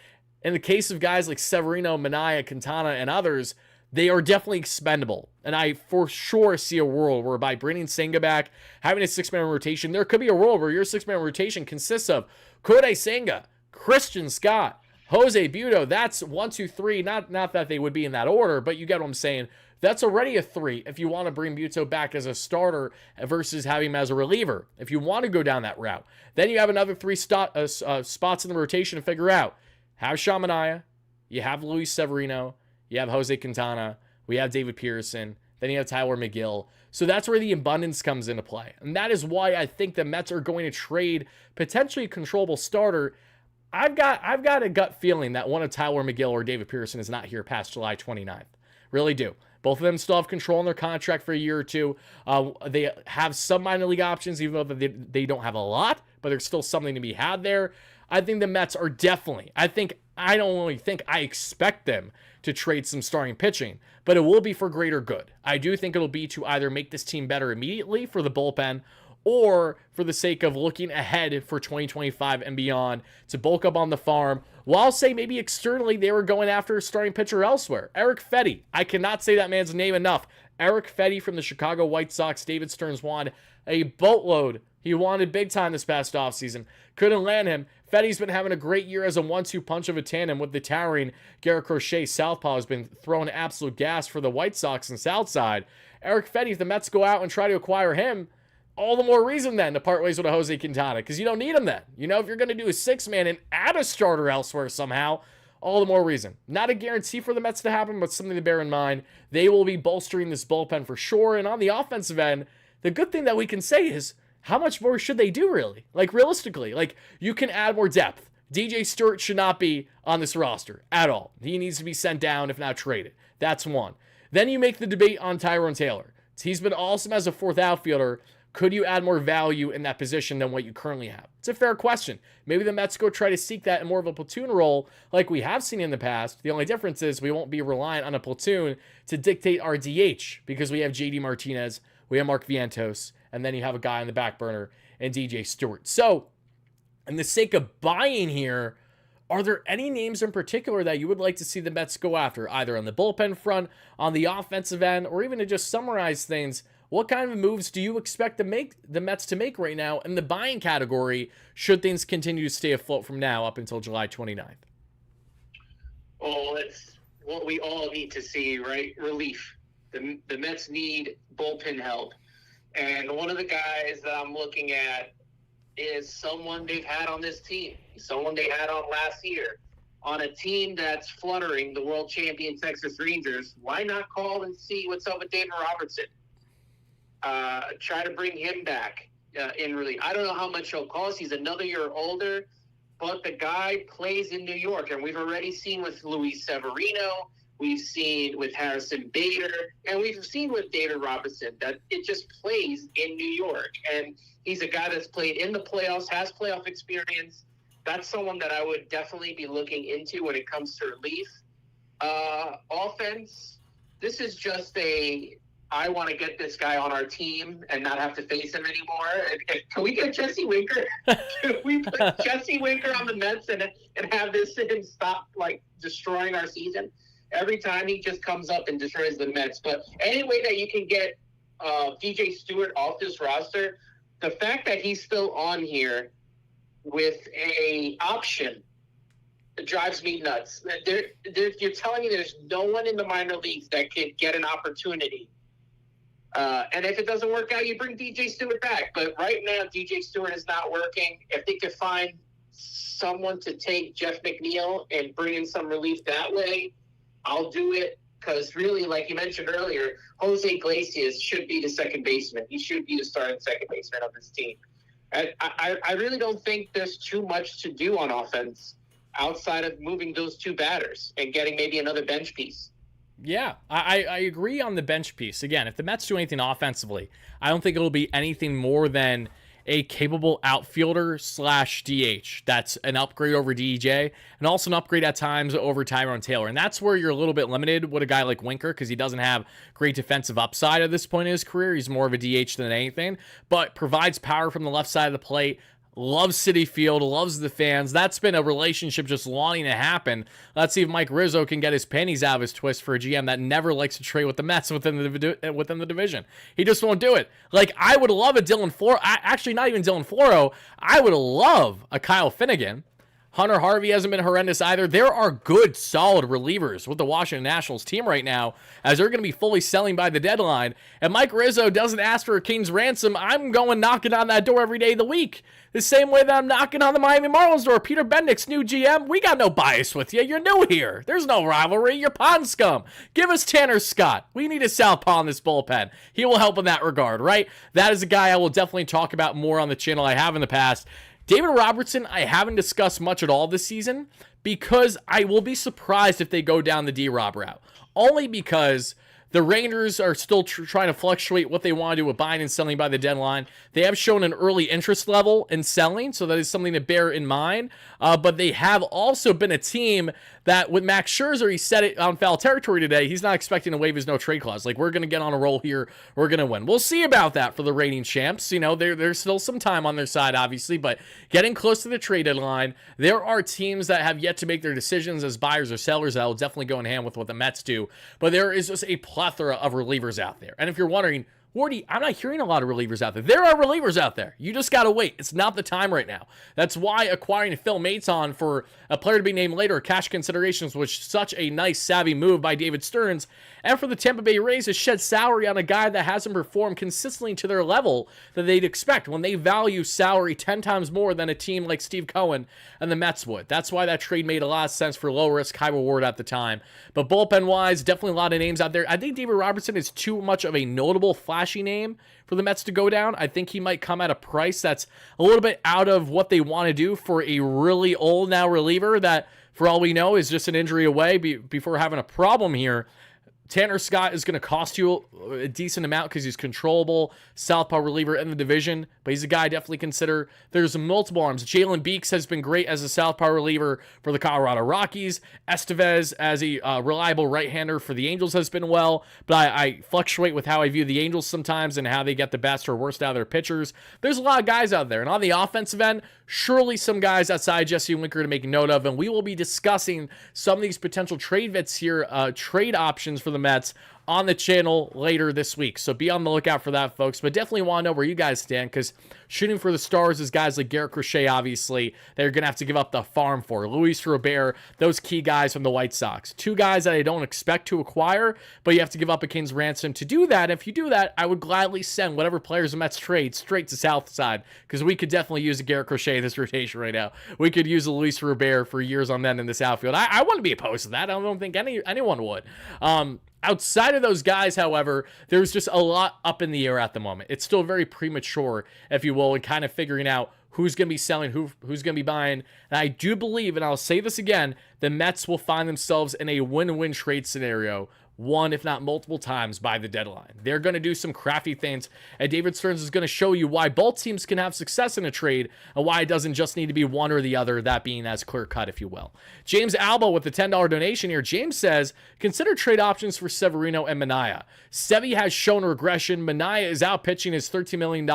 in the case of guys like Severino, Manaea, Quintana, and others, they are definitely expendable. And I for sure see a world where by bringing Senga back, having a six-man rotation, there could be a world where your six-man rotation consists of Kodai Senga, Christian Scott, Jose Buto. That's 1, 2, 3. Not that they would be in that order, but you get what I'm saying. That's already a 3 if you want to bring Buto back as a starter versus having him as a reliever. If you want to go down that route, then you have another 3 spots in the rotation to figure out. Have Sean Manaea, you have Luis Severino, you have Jose Quintana, we have David Pearson, then you have Tyler McGill. So that's where the abundance comes into play. And that is why I think the Mets are going to trade potentially a controllable starter. I've got a gut feeling that one of Tyler McGill or David Pearson is not here past July 29th. Really do. Both of them still have control on their contract for a year or two. They have some minor league options, even though they don't have a lot, but there's still something to be had there. I think the Mets are definitely, I expect them to trade some starting pitching, but it will be for greater good. I do think it'll be to either make this team better immediately for the bullpen or for the sake of looking ahead for 2025 and beyond to bulk up on the farm, while say maybe externally they were going after a starting pitcher elsewhere. Eric Fetty. I cannot say that man's name enough. Eric Fetty from the Chicago White Sox. David Stearns wanted a boatload. He wanted big time this past offseason. Couldn't land him. Fetty's been having a great year as a 1-2 punch of a tandem with the towering Garrett Crochet. Southpaw has been throwing absolute gas for the White Sox and Southside. Eric Fetty, if the Mets go out and try to acquire him, all the more reason then to part ways with a Jose Quintana, because you don't need him then. You know, if you're going to do a 6-man and add a starter elsewhere somehow, all the more reason. Not a guarantee for the Mets to happen, but something to bear in mind. They will be bolstering this bullpen for sure. And on the offensive end, the good thing that we can say is, how much more should they do, really? Like, realistically, like, you can add more depth. DJ Stewart should not be on this roster at all. He needs to be sent down, if not traded. That's one. Then you make the debate on Tyrone Taylor. He's been awesome as a 4th outfielder. Could you add more value in that position than what you currently have? It's a fair question. Maybe the Mets go try to seek that in more of a platoon role like we have seen in the past. The only difference is we won't be reliant on a platoon to dictate our DH because we have JD Martinez, we have Mark Vientos, and then you have a guy on the back burner and DJ Stewart. So, in the sake of buying here, are there any names in particular that you would like to see the Mets go after, either on the bullpen front, on the offensive end, or even to just summarize things? What kind of moves do you expect the Mets to make right now in the buying category should things continue to stay afloat from now up until July 29th? Well, it's what we all need to see, right? Relief. The Mets need bullpen help. And one of the guys that I'm looking at is someone they've had on this team, someone they had on last year, on a team that's fluttering the world champion Texas Rangers. Why not call and see what's up with David Robertson? Try to bring him back in relief. I don't know how much he'll cost. He's another year older, but the guy plays in New York, and we've already seen with Luis Severino, we've seen with Harrison Bader, and we've seen with David Robertson that it just plays in New York. And he's a guy that's played in the playoffs, has playoff experience. That's someone that I would definitely be looking into when it comes to relief. Offense, this is just I want to get this guy on our team and not have to face him anymore. Can we get Jesse Winker? Can we put Jesse Winker on the Mets and have him stop, like, destroying our season? Every time he just comes up and destroys the Mets. But any way that you can get DJ Stewart off this roster, the fact that he's still on here with a option drives me nuts. You're telling me there's no one in the minor leagues that could get an opportunity. And if it doesn't work out, you bring DJ Stewart back. But right now, DJ Stewart is not working. If they could find someone to take Jeff McNeil and bring in some relief that way, I'll do it. Because really, like you mentioned earlier, Jose Iglesias should be the second baseman. He should be the starting second baseman of this team. I really don't think there's too much to do on offense outside of moving those two batters and getting maybe another bench piece. Yeah, I agree on the bench piece. Again, if the Mets do anything offensively, I don't think it'll be anything more than a capable outfielder slash DH. That's an upgrade over DJ and also an upgrade at times over Tyrone Taylor. And that's where you're a little bit limited with a guy like Winker because he doesn't have great defensive upside at this point in his career. He's more of a DH than anything, but provides power from the left side of the plate. Loves Citi Field, loves the fans. That's been a relationship just longing to happen. Let's see if Mike Rizzo can get his panties out of his twist for a GM that never likes to trade with the Mets within the division. He just won't do it. Like, I would love a Dylan Floro. Actually, not even Dylan Floro. I would love a Kyle Finnegan. Hunter Harvey hasn't been horrendous either. There are good, solid relievers with the Washington Nationals team right now, as they're going to be fully selling by the deadline. And Mike Rizzo doesn't ask for a king's ransom. I'm going knocking on that door every day of the week. The same way that I'm knocking on the Miami Marlins door. Peter Bendick's new GM. We got no bias with you. You're new here. There's no rivalry. You're pond scum. Give us Tanner Scott. We need a southpaw in this bullpen. He will help in that regard, right? That is a guy I will definitely talk about more on the channel. I have in the past. David Robertson, I haven't discussed much at all this season because I will be surprised if they go down the D-Rob route. Only because the Rangers are still trying to fluctuate what they want to do with buying and selling by the deadline. They have shown an early interest level in selling, so that is something to bear in mind. But they have also been a team that, with Max Scherzer, he said it on Foul Territory today, he's not expecting to waive his no-trade clause. Like, we're going to get on a roll here. We're going to win. We'll see about that for the reigning champs. You know, there's still some time on their side, obviously, but getting close to the trade deadline, there are teams that have yet to make their decisions as buyers or sellers that will definitely go in hand with what the Mets do. But there is just a plethora of relievers out there. And if you're wondering, Wardy, I'm not hearing a lot of relievers out there. There are relievers out there. You just got to wait. It's not the time right now. That's why acquiring Phil Maton for a player to be named later, cash considerations, was such a nice, savvy move by David Stearns. And for the Tampa Bay Rays to shed salary on a guy that hasn't performed consistently to their level that they'd expect when they value salary 10 times more than a team like Steve Cohen and the Mets would. That's why that trade made a lot of sense for low risk, high reward at the time. But bullpen-wise, definitely a lot of names out there. I think David Robertson is too much of a notable, flashy name for the Mets to go down. I think he might come at a price that's a little bit out of what they want to do for a really old now reliever that, for all we know, is just an injury away before having a problem here. Tanner Scott is going to cost you a decent amount because he's controllable, southpaw reliever in the division, but he's a guy I definitely consider. There's multiple arms. Jalen Beeks has been great as a southpaw reliever for the Colorado Rockies. Estevez as a reliable right-hander for the Angels has been well, but I fluctuate with how I view the Angels sometimes and how they get the best or worst out of their pitchers. There's a lot of guys out there, and on the offensive end, surely some guys outside Jesse Winker to make note of, and we will be discussing some of these potential trade bets here, trade options for the Mets on the channel later this week. So be on the lookout for that, folks. But definitely want to know where you guys stand, because shooting for the stars is guys like Garrett Crochet, obviously, they're going to have to give up the farm for. Luis Robert, those key guys from the White Sox. Two guys that I don't expect to acquire, but you have to give up a king's ransom to do that. If you do that, I would gladly send whatever players the Mets trade straight to South Side, because we could definitely use a Garrett Crochet in this rotation right now. We could use a Luis Robert for years on end in this outfield. I wouldn't be opposed to that. I don't think anyone would. Outside of those guys, however, there's just a lot up in the air at the moment. It's still very premature, if you will, in kind of figuring out who's going to be selling, who's going to be buying. And I do believe, and I'll say this again, the Mets will find themselves in a win-win trade scenario one, if not multiple times by the deadline. They're going to do some crafty things, and David Stearns is going to show you why both teams can have success in a trade and why it doesn't just need to be one or the other, that being as clear-cut, if you will. James Alba with the $10 donation here. James says, consider trade options for Severino and Manaea. Sevy has shown regression. Manaea is out pitching his $13 million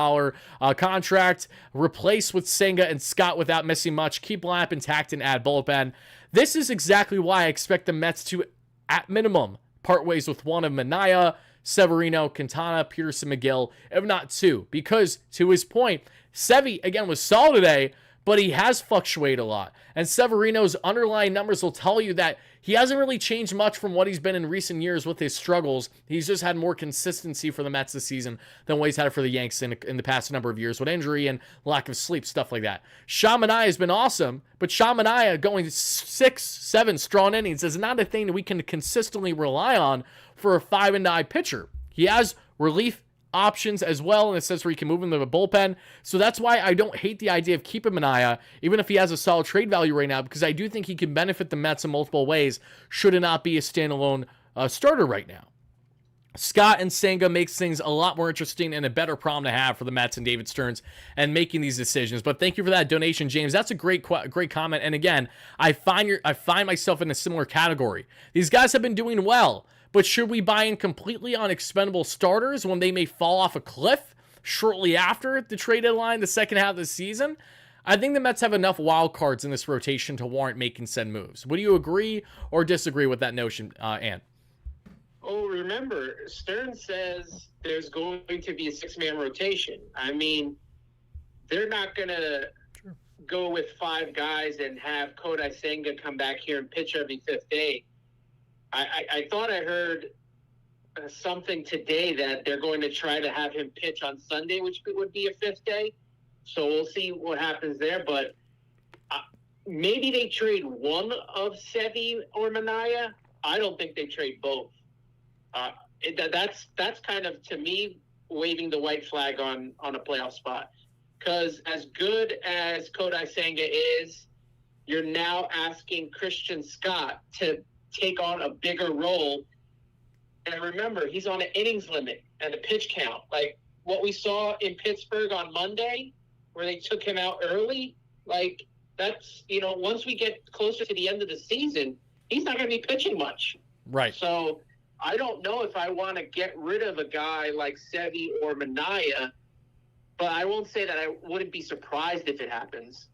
contract. Replace with Senga and Scott without missing much. Keep lineup intact and add bullpen. This is exactly why I expect the Mets to, at minimum, part ways with one of Manaea, Severino, Quintana, Peterson, McGill, if not two. Because, to his point, Sevy, again, was solid today, but he has fluctuated a lot. And Severino's underlying numbers will tell you that he hasn't really changed much from what he's been in recent years with his struggles. He's just had more consistency for the Mets this season than what he's had for the Yanks in the past number of years with injury and lack of sleep, stuff like that. Sean Manaea has been awesome, but Sean Manaea going 6-7 strong innings is not a thing that we can consistently rely on for a 5-9 pitcher. He has relief options as well in a sense where he can move into the bullpen. So that's why I don't hate the idea of keeping Manaea, even if he has a solid trade value right now, because I do think he can benefit the Mets in multiple ways should it not be a standalone starter right now. Scott and Senga makes things a lot more interesting and a better problem to have for the Mets and David Stearns and making these decisions. But thank you for that donation, James. That's a great comment. And again, I find myself in a similar category. These guys have been doing well, but should we buy in completely on expendable starters when they may fall off a cliff shortly after the trade deadline, the second half of the season? I think the Mets have enough wild cards in this rotation to warrant making said moves. Would you agree or disagree with that notion, Ann? Oh, remember, Stern says there's going to be a 6-man rotation. I mean, they're not going to go with 5 guys and have Kodai Senga come back here and pitch every 5th day. I thought I heard something today that they're going to try to have him pitch on Sunday, which would be a 5th day. So we'll see what happens there. But maybe they trade one of Sevy or Manaea. I don't think they trade both. That's kind of, to me, waving the white flag on a playoff spot. Because as good as Kodai Senga is, you're now asking Christian Scott to take on a bigger role. And remember, he's on an innings limit and a pitch count. Like what we saw in Pittsburgh on Monday, where they took him out early, like that's, once we get closer to the end of the season, he's not going to be pitching much. Right. So I don't know if I want to get rid of a guy like Sevy or Manaea, but I won't say that I wouldn't be surprised if it happens.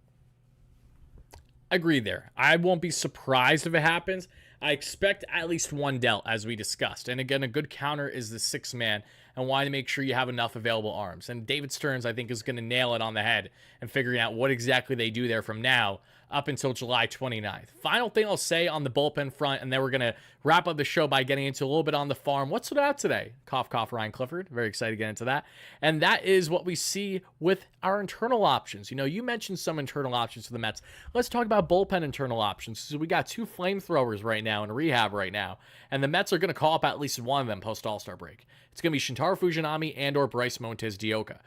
I agree there. I won't be surprised if it happens. I expect at least one dealt, as we discussed. And again, a good counter is the 6-man and why to make sure you have enough available arms. And David Stearns, I think, is going to nail it on the head and figuring out what exactly they do there from now up until July 29th. Final thing I'll say on the bullpen front, and then we're going to wrap up the show by getting into a little bit on the farm. What's it out today? Cough, cough, Ryan Clifford. Very excited to get into that. And that is what we see with our internal options. You mentioned some internal options for the Mets. Let's talk about bullpen internal options. So we got 2 flamethrowers right now in rehab right now, and the Mets are going to call up at least one of them post All-Star break. It's going to be Shintaro Fujinami and or Bryce Montes de Oca.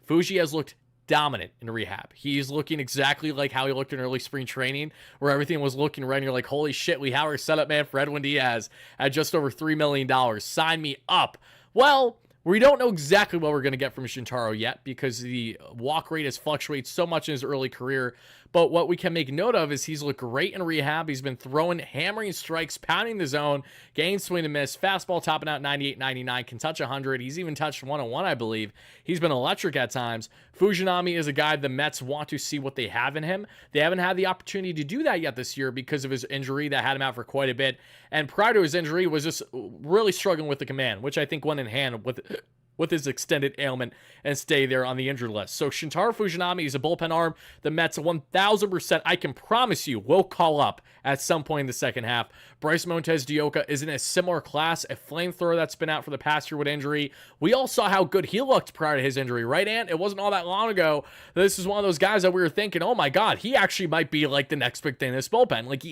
Fuji has looked dominant in rehab. He's looking exactly like how he looked in early spring training, where everything was looking right, and you're like, holy shit, we have our setup man for Edwin Diaz at just over $3 million. Sign me up. Well, we don't know exactly what we're going to get from Shintaro yet because the walk rate has fluctuated so much in his early career. But what we can make note of is he's looked great in rehab. He's been throwing hammering strikes, pounding the zone, getting swing and miss, fastball topping out 98, 99, can touch 100. He's even touched 101, I believe. He's been electric at times. Fujinami is a guy the Mets want to see what they have in him. They haven't had the opportunity to do that yet this year because of his injury that had him out for quite a bit. And prior to his injury was just really struggling with the command, which I think went in hand with his extended ailment and stay there on the injured list. So Shintaro Fujinami is a bullpen arm. The Mets 1,000%, I can promise you, will call up at some point in the second half. Bryce Montes de Oca is in a similar class, a flamethrower that's been out for the past year with injury. We all saw how good he looked prior to his injury, right, Ant? It wasn't all that long ago. This is one of those guys that we were thinking, oh my God, he actually might be like the next big thing in this bullpen. Like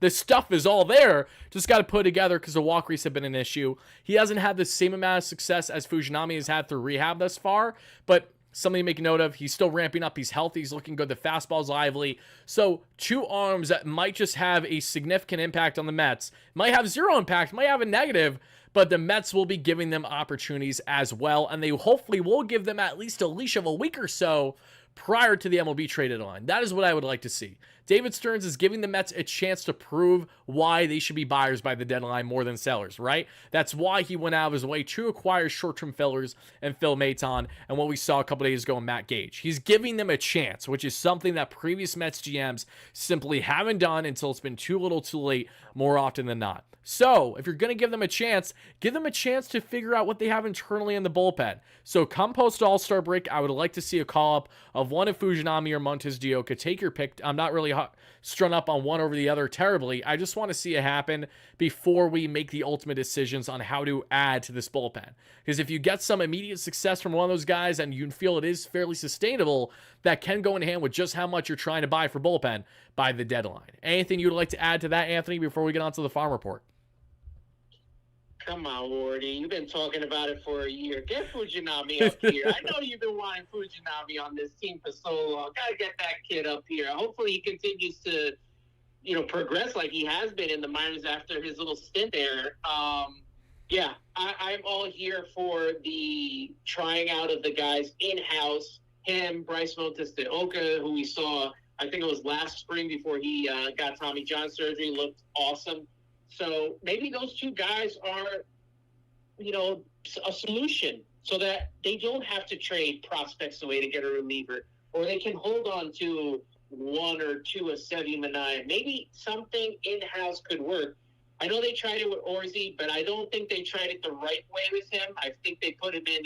the stuff is all there, just got to put it together because the walk rates have been an issue. He hasn't had the same amount of success as Fujinami has had through rehab thus far, but something to make a note of. He's still ramping up. He's healthy. He's looking good. The fastball's lively. So 2 arms that might just have a significant impact on the Mets. Might have 0 impact, might have a negative, but the Mets will be giving them opportunities as well, and they hopefully will give them at least a leash of a week or so prior to the MLB trade deadline. That is what I would like to see. David Stearns is giving the Mets a chance to prove why they should be buyers by the deadline more than sellers, right? That's why he went out of his way to acquire short-term fillers and Phil Maton and what we saw a couple days ago in Matt Gage. He's giving them a chance, which is something that previous Mets GMs simply haven't done until it's been too little too late more often than not. So if you're going to give them a chance to figure out what they have internally in the bullpen. So come post All-Star break, I would like to see a call-up of one of Fujinami or Montes de Oca. Take your pick. I'm not really strung up on one over the other terribly. I just want to see it happen before we make the ultimate decisions on how to add to this bullpen. Because if you get some immediate success from one of those guys and you feel it is fairly sustainable, that can go in hand with just how much you're trying to buy for bullpen by the deadline. Anything you'd like to add to that, Anthony, before we get on to the farm report? come on, Wardy. You've been talking about it for a year. Get Fujinami up here. I know you've been wanting Fujinami on this team for so long. Gotta get that kid up here. Hopefully he continues to, progress like he has been in the minors after his little stint there. Yeah, I'm all here for the trying out of the guys in-house. Him, Bryce Montes de Oca, who we saw, I think it was last spring before he got Tommy John surgery, looked awesome. So maybe those two guys are, a solution so that they don't have to trade prospects away to get a reliever, or they can hold on to one or two of Sevi Minaya. Maybe something in-house could work. I know they tried it with Orzi, but I don't think they tried it the right way with him. I think they put him in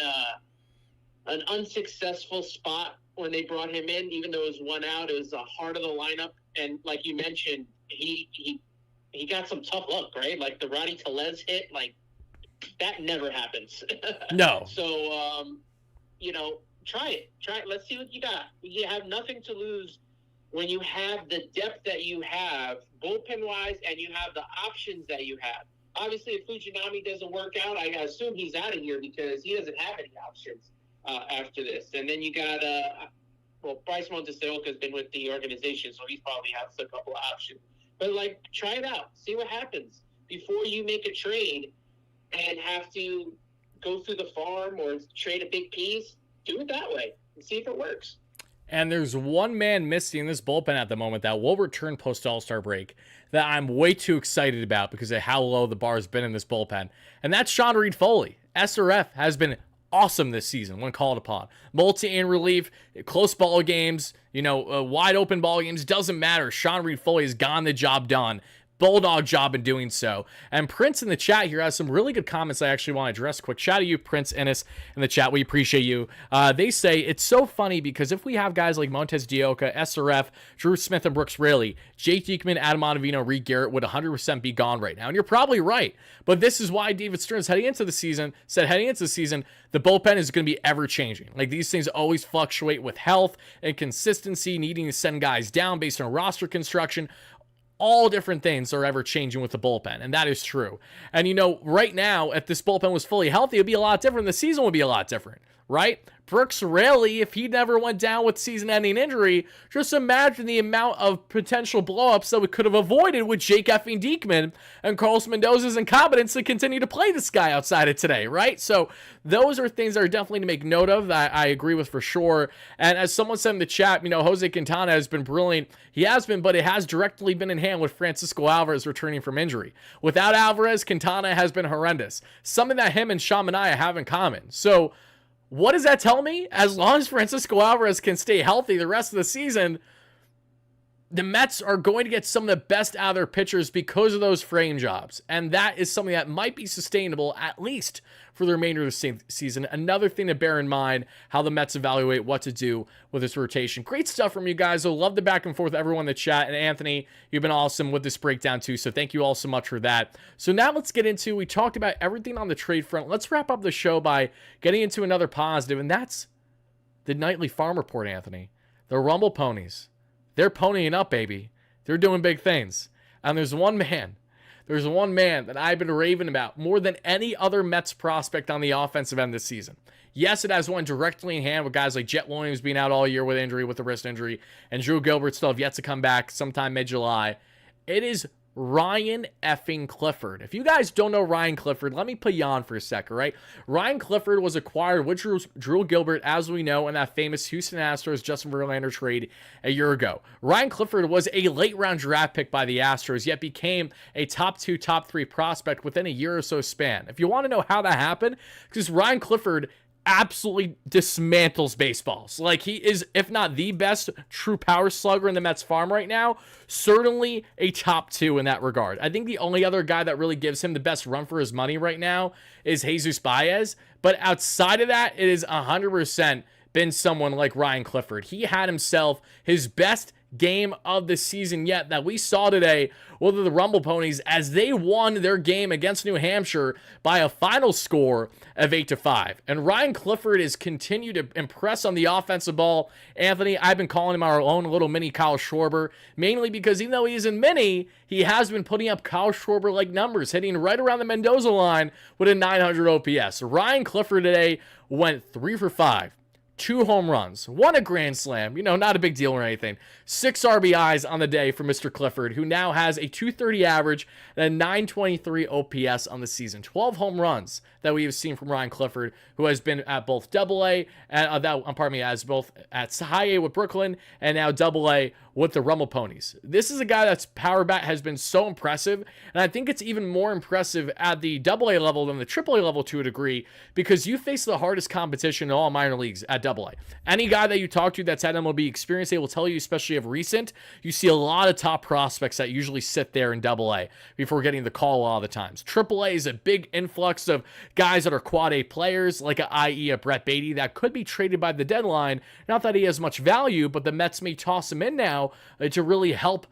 an unsuccessful spot when they brought him in, even though it was one out. It was the heart of the lineup. And like you mentioned, he got some tough luck, right? Like the Roddy Tellez hit, like that never happens. No. So, try it. Let's see what you got. You have nothing to lose when you have the depth that you have, bullpen-wise, and you have the options that you have. Obviously, if Fujinami doesn't work out, I assume he's out of here because he doesn't have any options after this. And then you got, Bryce Montes de Oca has been with the organization, so he probably has a couple of options. But, try it out. See what happens before you make a trade and have to go through the farm or trade a big piece. Do it that way and see if it works. And there's one man missing in this bullpen at the moment that will return post-All-Star break that I'm way too excited about because of how low the bar has been in this bullpen. And that's Sean Reed-Foley. SRF has been awesome this season when called upon. Multi-in relief, close ball games, wide open ball games, doesn't matter. Sean Reed-Foley has gotten the job done. Bulldog job in doing so. And Prince in the chat here has some really good comments I actually want to address quick. Shout out to you, Prince Ennis, in the chat. We appreciate you. They say, it's so funny because if we have guys like Montes de Oca, SRF, Drew Smith, and Brooks Raley, Jake Diekman, Adam Ottavino, Reed Garrett would 100% be gone right now. And you're probably right. But this is why David Stearns heading into the season, the bullpen is going to be ever-changing. Like, these things always fluctuate with health and consistency, needing to send guys down based on roster construction. All different things are ever changing with the bullpen, and that is true. And right now, if this bullpen was fully healthy, it would be a lot different. The season would be a lot different, right? Brooks Raley, if he never went down with season-ending injury, just imagine the amount of potential blowups that we could have avoided with Jake effing Diekman and Carlos Mendoza's incompetence to continue to play this guy outside of today, right? So those are things that are definitely to make note of. I agree with for sure. And as someone said in the chat, Jose Quintana has been brilliant. He has been, but it has directly been in hand with Francisco Alvarez returning from injury. Without Alvarez, Quintana has been horrendous. Something that him and Sean Manaea have in common. So what does that tell me? As long as Francisco Alvarez can stay healthy the rest of the season, the Mets are going to get some of the best out of their pitchers because of those frame jobs. And that is something that might be sustainable, at least for the remainder of the season. Another thing to bear in mind, how the Mets evaluate what to do with this rotation. Great stuff from you guys. I love the back and forth, everyone in the chat. And Anthony, you've been awesome with this breakdown too. So thank you all so much for that. So now let's get into, we talked about everything on the trade front. Let's wrap up the show by getting into another positive. And that's the nightly farm report, Anthony. The Rumble Ponies. They're ponying up, baby. They're doing big things. And there's one man that I've been raving about more than any other Mets prospect on the offensive end this season. Yes, it has one directly in hand with guys like Jet Williams being out all year with a wrist injury, and Drew Gilbert still have yet to come back sometime mid-July. It is Ryan effing Clifford. If you guys don't know Ryan Clifford, let me put you on for a second, right? Ryan Clifford was acquired with Drew Gilbert, as we know, in that famous Houston Astros Justin Verlander trade a year ago. Ryan Clifford was a late-round draft pick by the Astros, yet became a top 2, top 3 prospect within a year or so span. If you want to know how that happened, because Ryan Clifford absolutely dismantles baseballs. Like, he is, if not the best true power slugger in the Mets farm right now, certainly a top 2 in that regard. I think the only other guy that really gives him the best run for his money right now is Jesus Baez, but outside of that, it is 100% been someone like Ryan Clifford. He had himself his best game of the season yet that we saw today with the Rumble Ponies as they won their game against New Hampshire by a final score of 8-5. And Ryan Clifford has continued to impress on the offensive ball. Anthony, I've been calling him our own little mini Kyle Schwarber, mainly because even though he isn't mini, he has been putting up Kyle Schwarber-like numbers, hitting right around the Mendoza line with a 900 OPS. Ryan Clifford today went 3 for 5. 2 home runs, 1 a grand slam, not a big deal or anything. 6 RBIs on the day for Mr. Clifford, who now has a 230 average and a 923 OPS on the season. 12 home runs that we have seen from Ryan Clifford, who has been at both AA, as both at high A with Brooklyn and now AA with the Rumble Ponies. This is a guy that's power bat has been so impressive, and I think it's even more impressive at the AA level than the AAA level to a degree, because you face the hardest competition in all minor leagues at AA. Any guy that you talk to that's had MLB experience, they will tell you, especially of recent, you see a lot of top prospects that usually sit there in AA before getting the call a lot of the times. AAA is a big influx of guys that are quad A players, like i.e. a Brett Beatty, that could be traded by the deadline. Not that he has much value, but the Mets may toss him in now to really help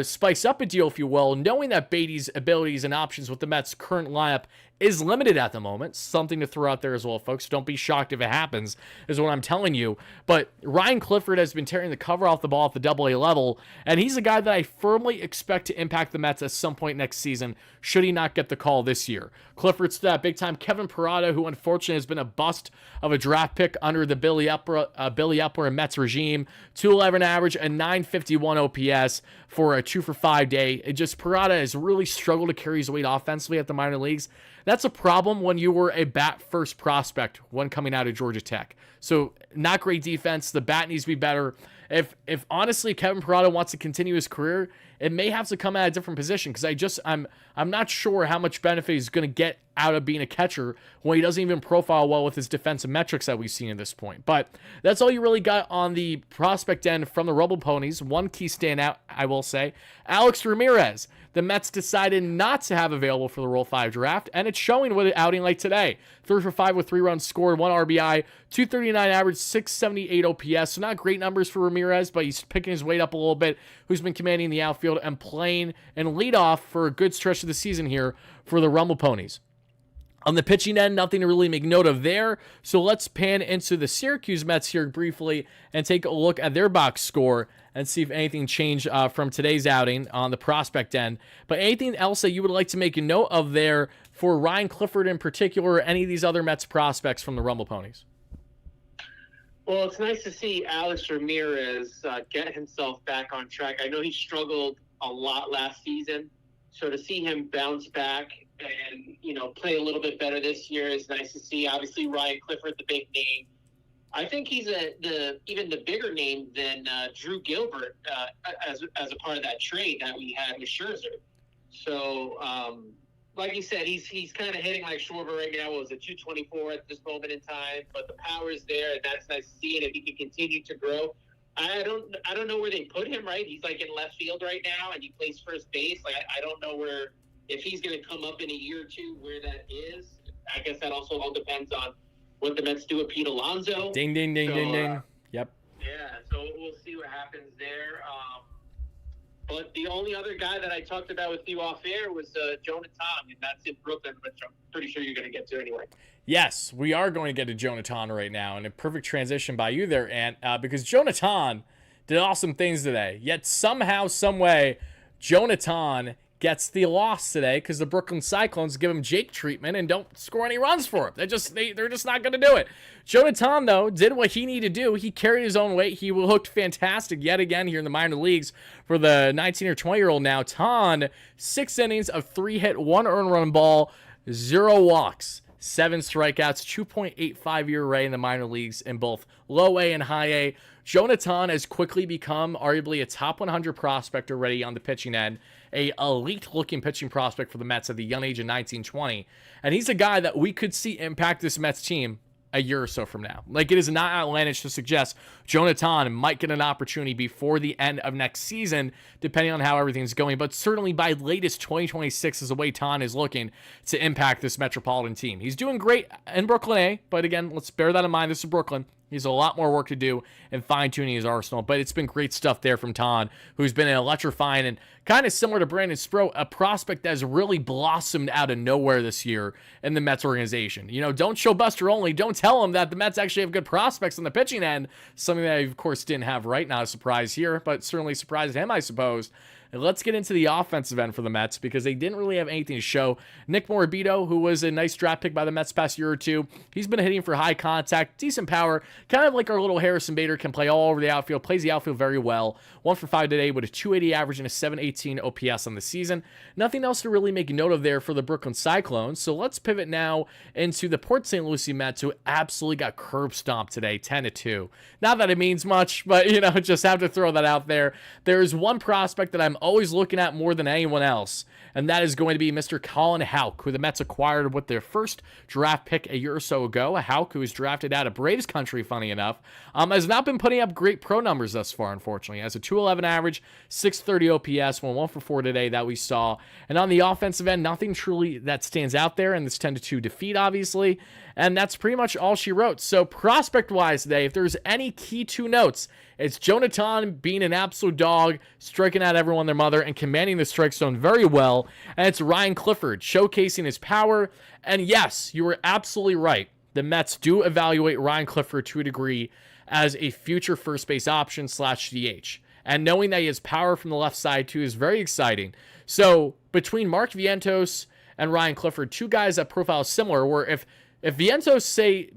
spice up a deal, if you will, knowing that Beatty's abilities and options with the Mets' current lineup is limited at the moment. Something to throw out there as well, folks. Don't be shocked if it happens, is what I'm telling you. But Ryan Clifford has been tearing the cover off the ball at the AA level, and he's a guy that I firmly expect to impact the Mets at some point next season, should he not get the call this year. Clifford's that big-time Kevin Parada, who unfortunately has been a bust of a draft pick under the Billy Epler and Mets regime. 211 average and 951 OPS for a 2 for 5 day. Parada has really struggled to carry his weight offensively at the minor leagues. That's a problem when you were a bat-first prospect when coming out of Georgia Tech. So not great defense. The bat needs to be better. If honestly Kevin Parada wants to continue his career, it may have to come at a different position, because I'm not sure how much benefit he's going to get out of being a catcher when he doesn't even profile well with his defensive metrics that we've seen at this point. But that's all you really got on the prospect end from the Rumble Ponies. One key standout, I will say, Alex Ramirez. The Mets decided not to have available for the Rule 5 draft, and it's showing with an outing like today. 3 for 5 with 3 runs scored, 1 RBI, 239 average, 678 OPS. So not great numbers for Ramirez, but he's picking his weight up a little bit, who's been commanding the outfield and playing and leadoff for a good stretch of the season here for the Rumble Ponies. On the pitching end, nothing to really make note of there. So let's pan into the Syracuse Mets here briefly and take a look at their box score and see if anything changed from today's outing on the prospect end. But anything else that you would like to make a note of there for Ryan Clifford in particular, or any of these other Mets prospects from the Rumble Ponies? Well, it's nice to see Alex Ramirez get himself back on track. I know he struggled a lot last season, so to see him bounce back and, play a little bit better this year is nice to see. Obviously, Ryan Clifford, the big name. I think he's even the bigger name than Drew Gilbert as a part of that trade that we had with Scherzer. So, like you said, he's kind of hitting like Schwarber right now. It was a 224 at this moment in time, but the power is there, and that's nice to see. And if he can continue to grow, I don't know where they put him. Right, he's like in left field right now, and he plays first base. Like I don't know if he's going to come up in a year or two where that is. I guess that also all depends on what the Mets do with Pete Alonso. Ding, ding, ding, ding, ding. Yep. Yeah, so we'll see what happens there. But the only other guy that I talked about with you off air was Jonathan, and that's in Brooklyn, which I'm pretty sure you're going to get to anyway. Yes, we are going to get to Jonathan right now, and a perfect transition by you there, Ant, because Jonathan did awesome things today. Yet somehow, some way, Jonathan gets the loss today because the Brooklyn Cyclones give him Jake treatment and don't score any runs for him. They're just not going to do it. Jonathan, though, did what he needed to do. He carried his own weight. He looked fantastic yet again here in the minor leagues for the 19 or 20-year-old now. Tan, 6 innings of 3 hit, 1 earned run ball, 0 walks, 7 strikeouts, 2.85 ERA in the minor leagues in both low A and high A. Jonathan has quickly become arguably a top 100 prospect already on the pitching end, a elite-looking pitching prospect for the Mets at the young age of 19-20. And he's a guy that we could see impact this Mets team a year or so from now. Like, it is not outlandish to suggest Jonathan might get an opportunity before the end of next season, depending on how everything's going. But certainly by latest 2026 is the way Tan is looking to impact this Metropolitan team. He's doing great in Brooklyn A, but again, let's bear that in mind. This is Brooklyn. He has a lot more work to do in fine-tuning his arsenal, but it's been great stuff there from Ton, who's been an electrifying and kind of similar to Brandon Sproat, a prospect that has really blossomed out of nowhere this year in the Mets organization. You know, don't show Buster Olney. Don't tell him that the Mets actually have good prospects on the pitching end, something that I, of course, didn't have right. Not a surprise here, but certainly surprised him, I suppose. And let's get into the offensive end for the Mets because they didn't really have anything to show. Nick Morabito, who was a nice draft pick by the Mets past year or two, he's been hitting for high contact, decent power, kind of like our little Harrison Bader, can play all over the outfield, plays the outfield very well. 1 for 5 today with a 280 average and a 718 OPS on the season. Nothing else to really make note of there for the Brooklyn Cyclones. So let's pivot now into the Port St. Lucie Mets, who absolutely got curb stomped today, 10-2. Not that it means much, but, you know, just have to throw that out there. There's one prospect that I'm always looking at more than anyone else, and that is going to be Mr. Colin Houck, who the Mets acquired with their first draft pick a year or so ago. Houck, who was drafted out of Braves country, funny enough, has not been putting up great pro numbers thus far, unfortunately. Has a 211 average, 630 OPS, 1 for 4 today that we saw. And on the offensive end, nothing truly that stands out there in this 10-2 defeat, obviously. And that's pretty much all she wrote. So prospect-wise today, if there's any key 2 notes, it's Jonathan being an absolute dog, striking out everyone their mother, and commanding the strike zone very well. And it's Ryan Clifford showcasing his power. And yes, you were absolutely right. The Mets do evaluate Ryan Clifford to a degree as a future first base option / DH. And knowing that he has power from the left side too is very exciting. So between Mark Vientos and Ryan Clifford, 2 guys that profile similar, where if Vientos, say,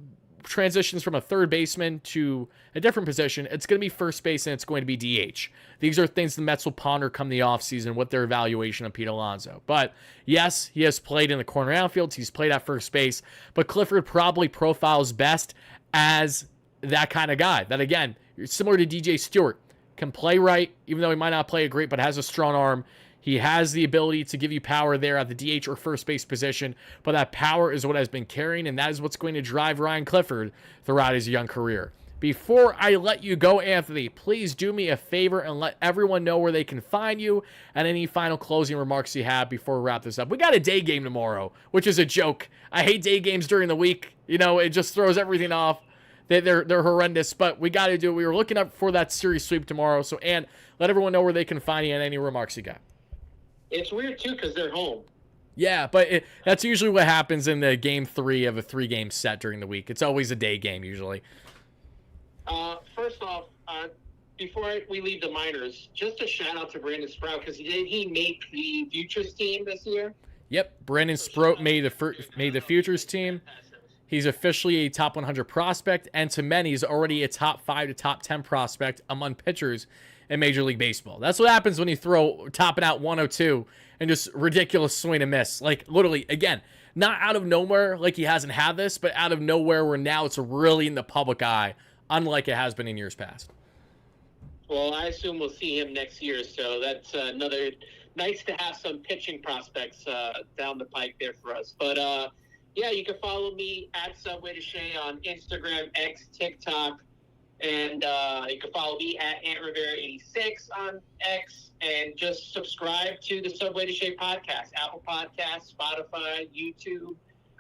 transitions from a third baseman to a different position, it's going to be first base and it's going to be DH. These are things the Mets will ponder come the offseason with their evaluation of Pete Alonso. But yes, he has played in the corner outfields. He's played at first base. But Clifford probably profiles best as that kind of guy. That, again, similar to DJ Stewart, can play right, even though he might not play it great, but has a strong arm. He has the ability to give you power there at the DH or first base position, but that power is what has been carrying, and that is what's going to drive Ryan Clifford throughout his young career. Before I let you go, Anthony, please do me a favor and let everyone know where they can find you and any final closing remarks you have before we wrap this up. We got a day game tomorrow, which is a joke. I hate day games during the week. You know, it just throws everything off. They're horrendous, but we got to do it. We were looking up for that series sweep tomorrow. So, Ann, let everyone know where they can find you and any remarks you got. It's weird, too, because they're home. Yeah, but that's usually what happens in the game 3 of a 3-game set during the week. It's always a day game, usually. First off, before we leave the minors, just a shout-out to Brandon Sprout, because did he make the Futures team this year? Yep, Brandon Sproat made the Futures team. He's officially a top 100 prospect, and to many, he's already a top 5 to top 10 prospect among pitchers in Major League Baseball. That's what happens when you throw topping out 102 and just ridiculous swing and miss. Like, literally, again, not out of nowhere like he hasn't had this, but out of nowhere where now it's really in the public eye, unlike it has been in years past. Well, I assume we'll see him next year, so that's another nice to have some pitching prospects down the pike there for us. But, yeah, you can follow me at Subway to Shea on Instagram, X, TikTok, and you can follow me at Ant Rivera 86 on X, and just subscribe to the Subway to Shea podcast, Apple Podcasts, Spotify, YouTube.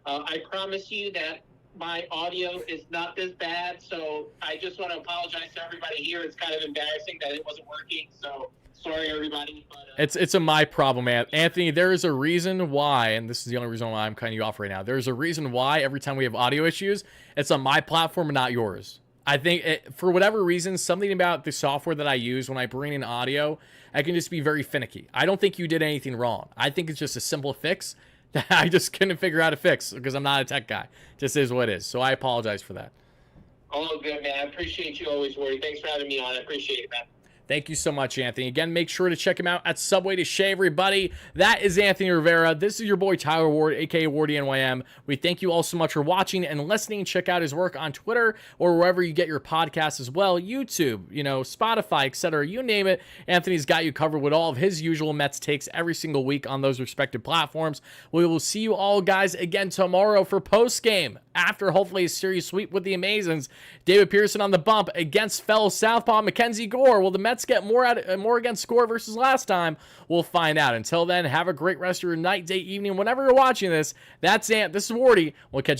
I promise you that my audio is not this bad, so I just want to apologize to everybody here. It's kind of embarrassing that it wasn't working, so sorry, everybody. But, it's a my problem, man. Anthony, there is a reason why, and this is the only reason why I'm cutting you off right now. There's a reason why every time we have audio issues, it's on my platform and not yours. I think for whatever reason, something about the software that I use when I bring in audio, I can just be very finicky. I don't think you did anything wrong. I think it's just a simple fix that I just couldn't figure out to fix because I'm not a tech guy. Just is what it is. So I apologize for that. all good, man. I appreciate you always, Wardy. Thanks for having me on. I appreciate it, man. Thank you so much, Anthony. Again, make sure to check him out at Subway to Shea, everybody. That is Anthony Rivera. This is your boy Tyler Ward, a.k.a. WardyNYM. We thank you all so much for watching and listening. Check out his work on Twitter or wherever you get your podcasts as well. YouTube, Spotify, etc. You name it. Anthony's got you covered with all of his usual Mets takes every single week on those respective platforms. We will see you all, guys, again tomorrow for Postgame. After hopefully a series sweep with the Amazons. David Pearson on the bump against fellow Southpaw Mackenzie Gore. Will the Mets get more against Score versus last time? We'll find out. Until then, have a great rest of your night, day, evening, whenever you're watching this. That's Ant. This is Wardy. We'll catch you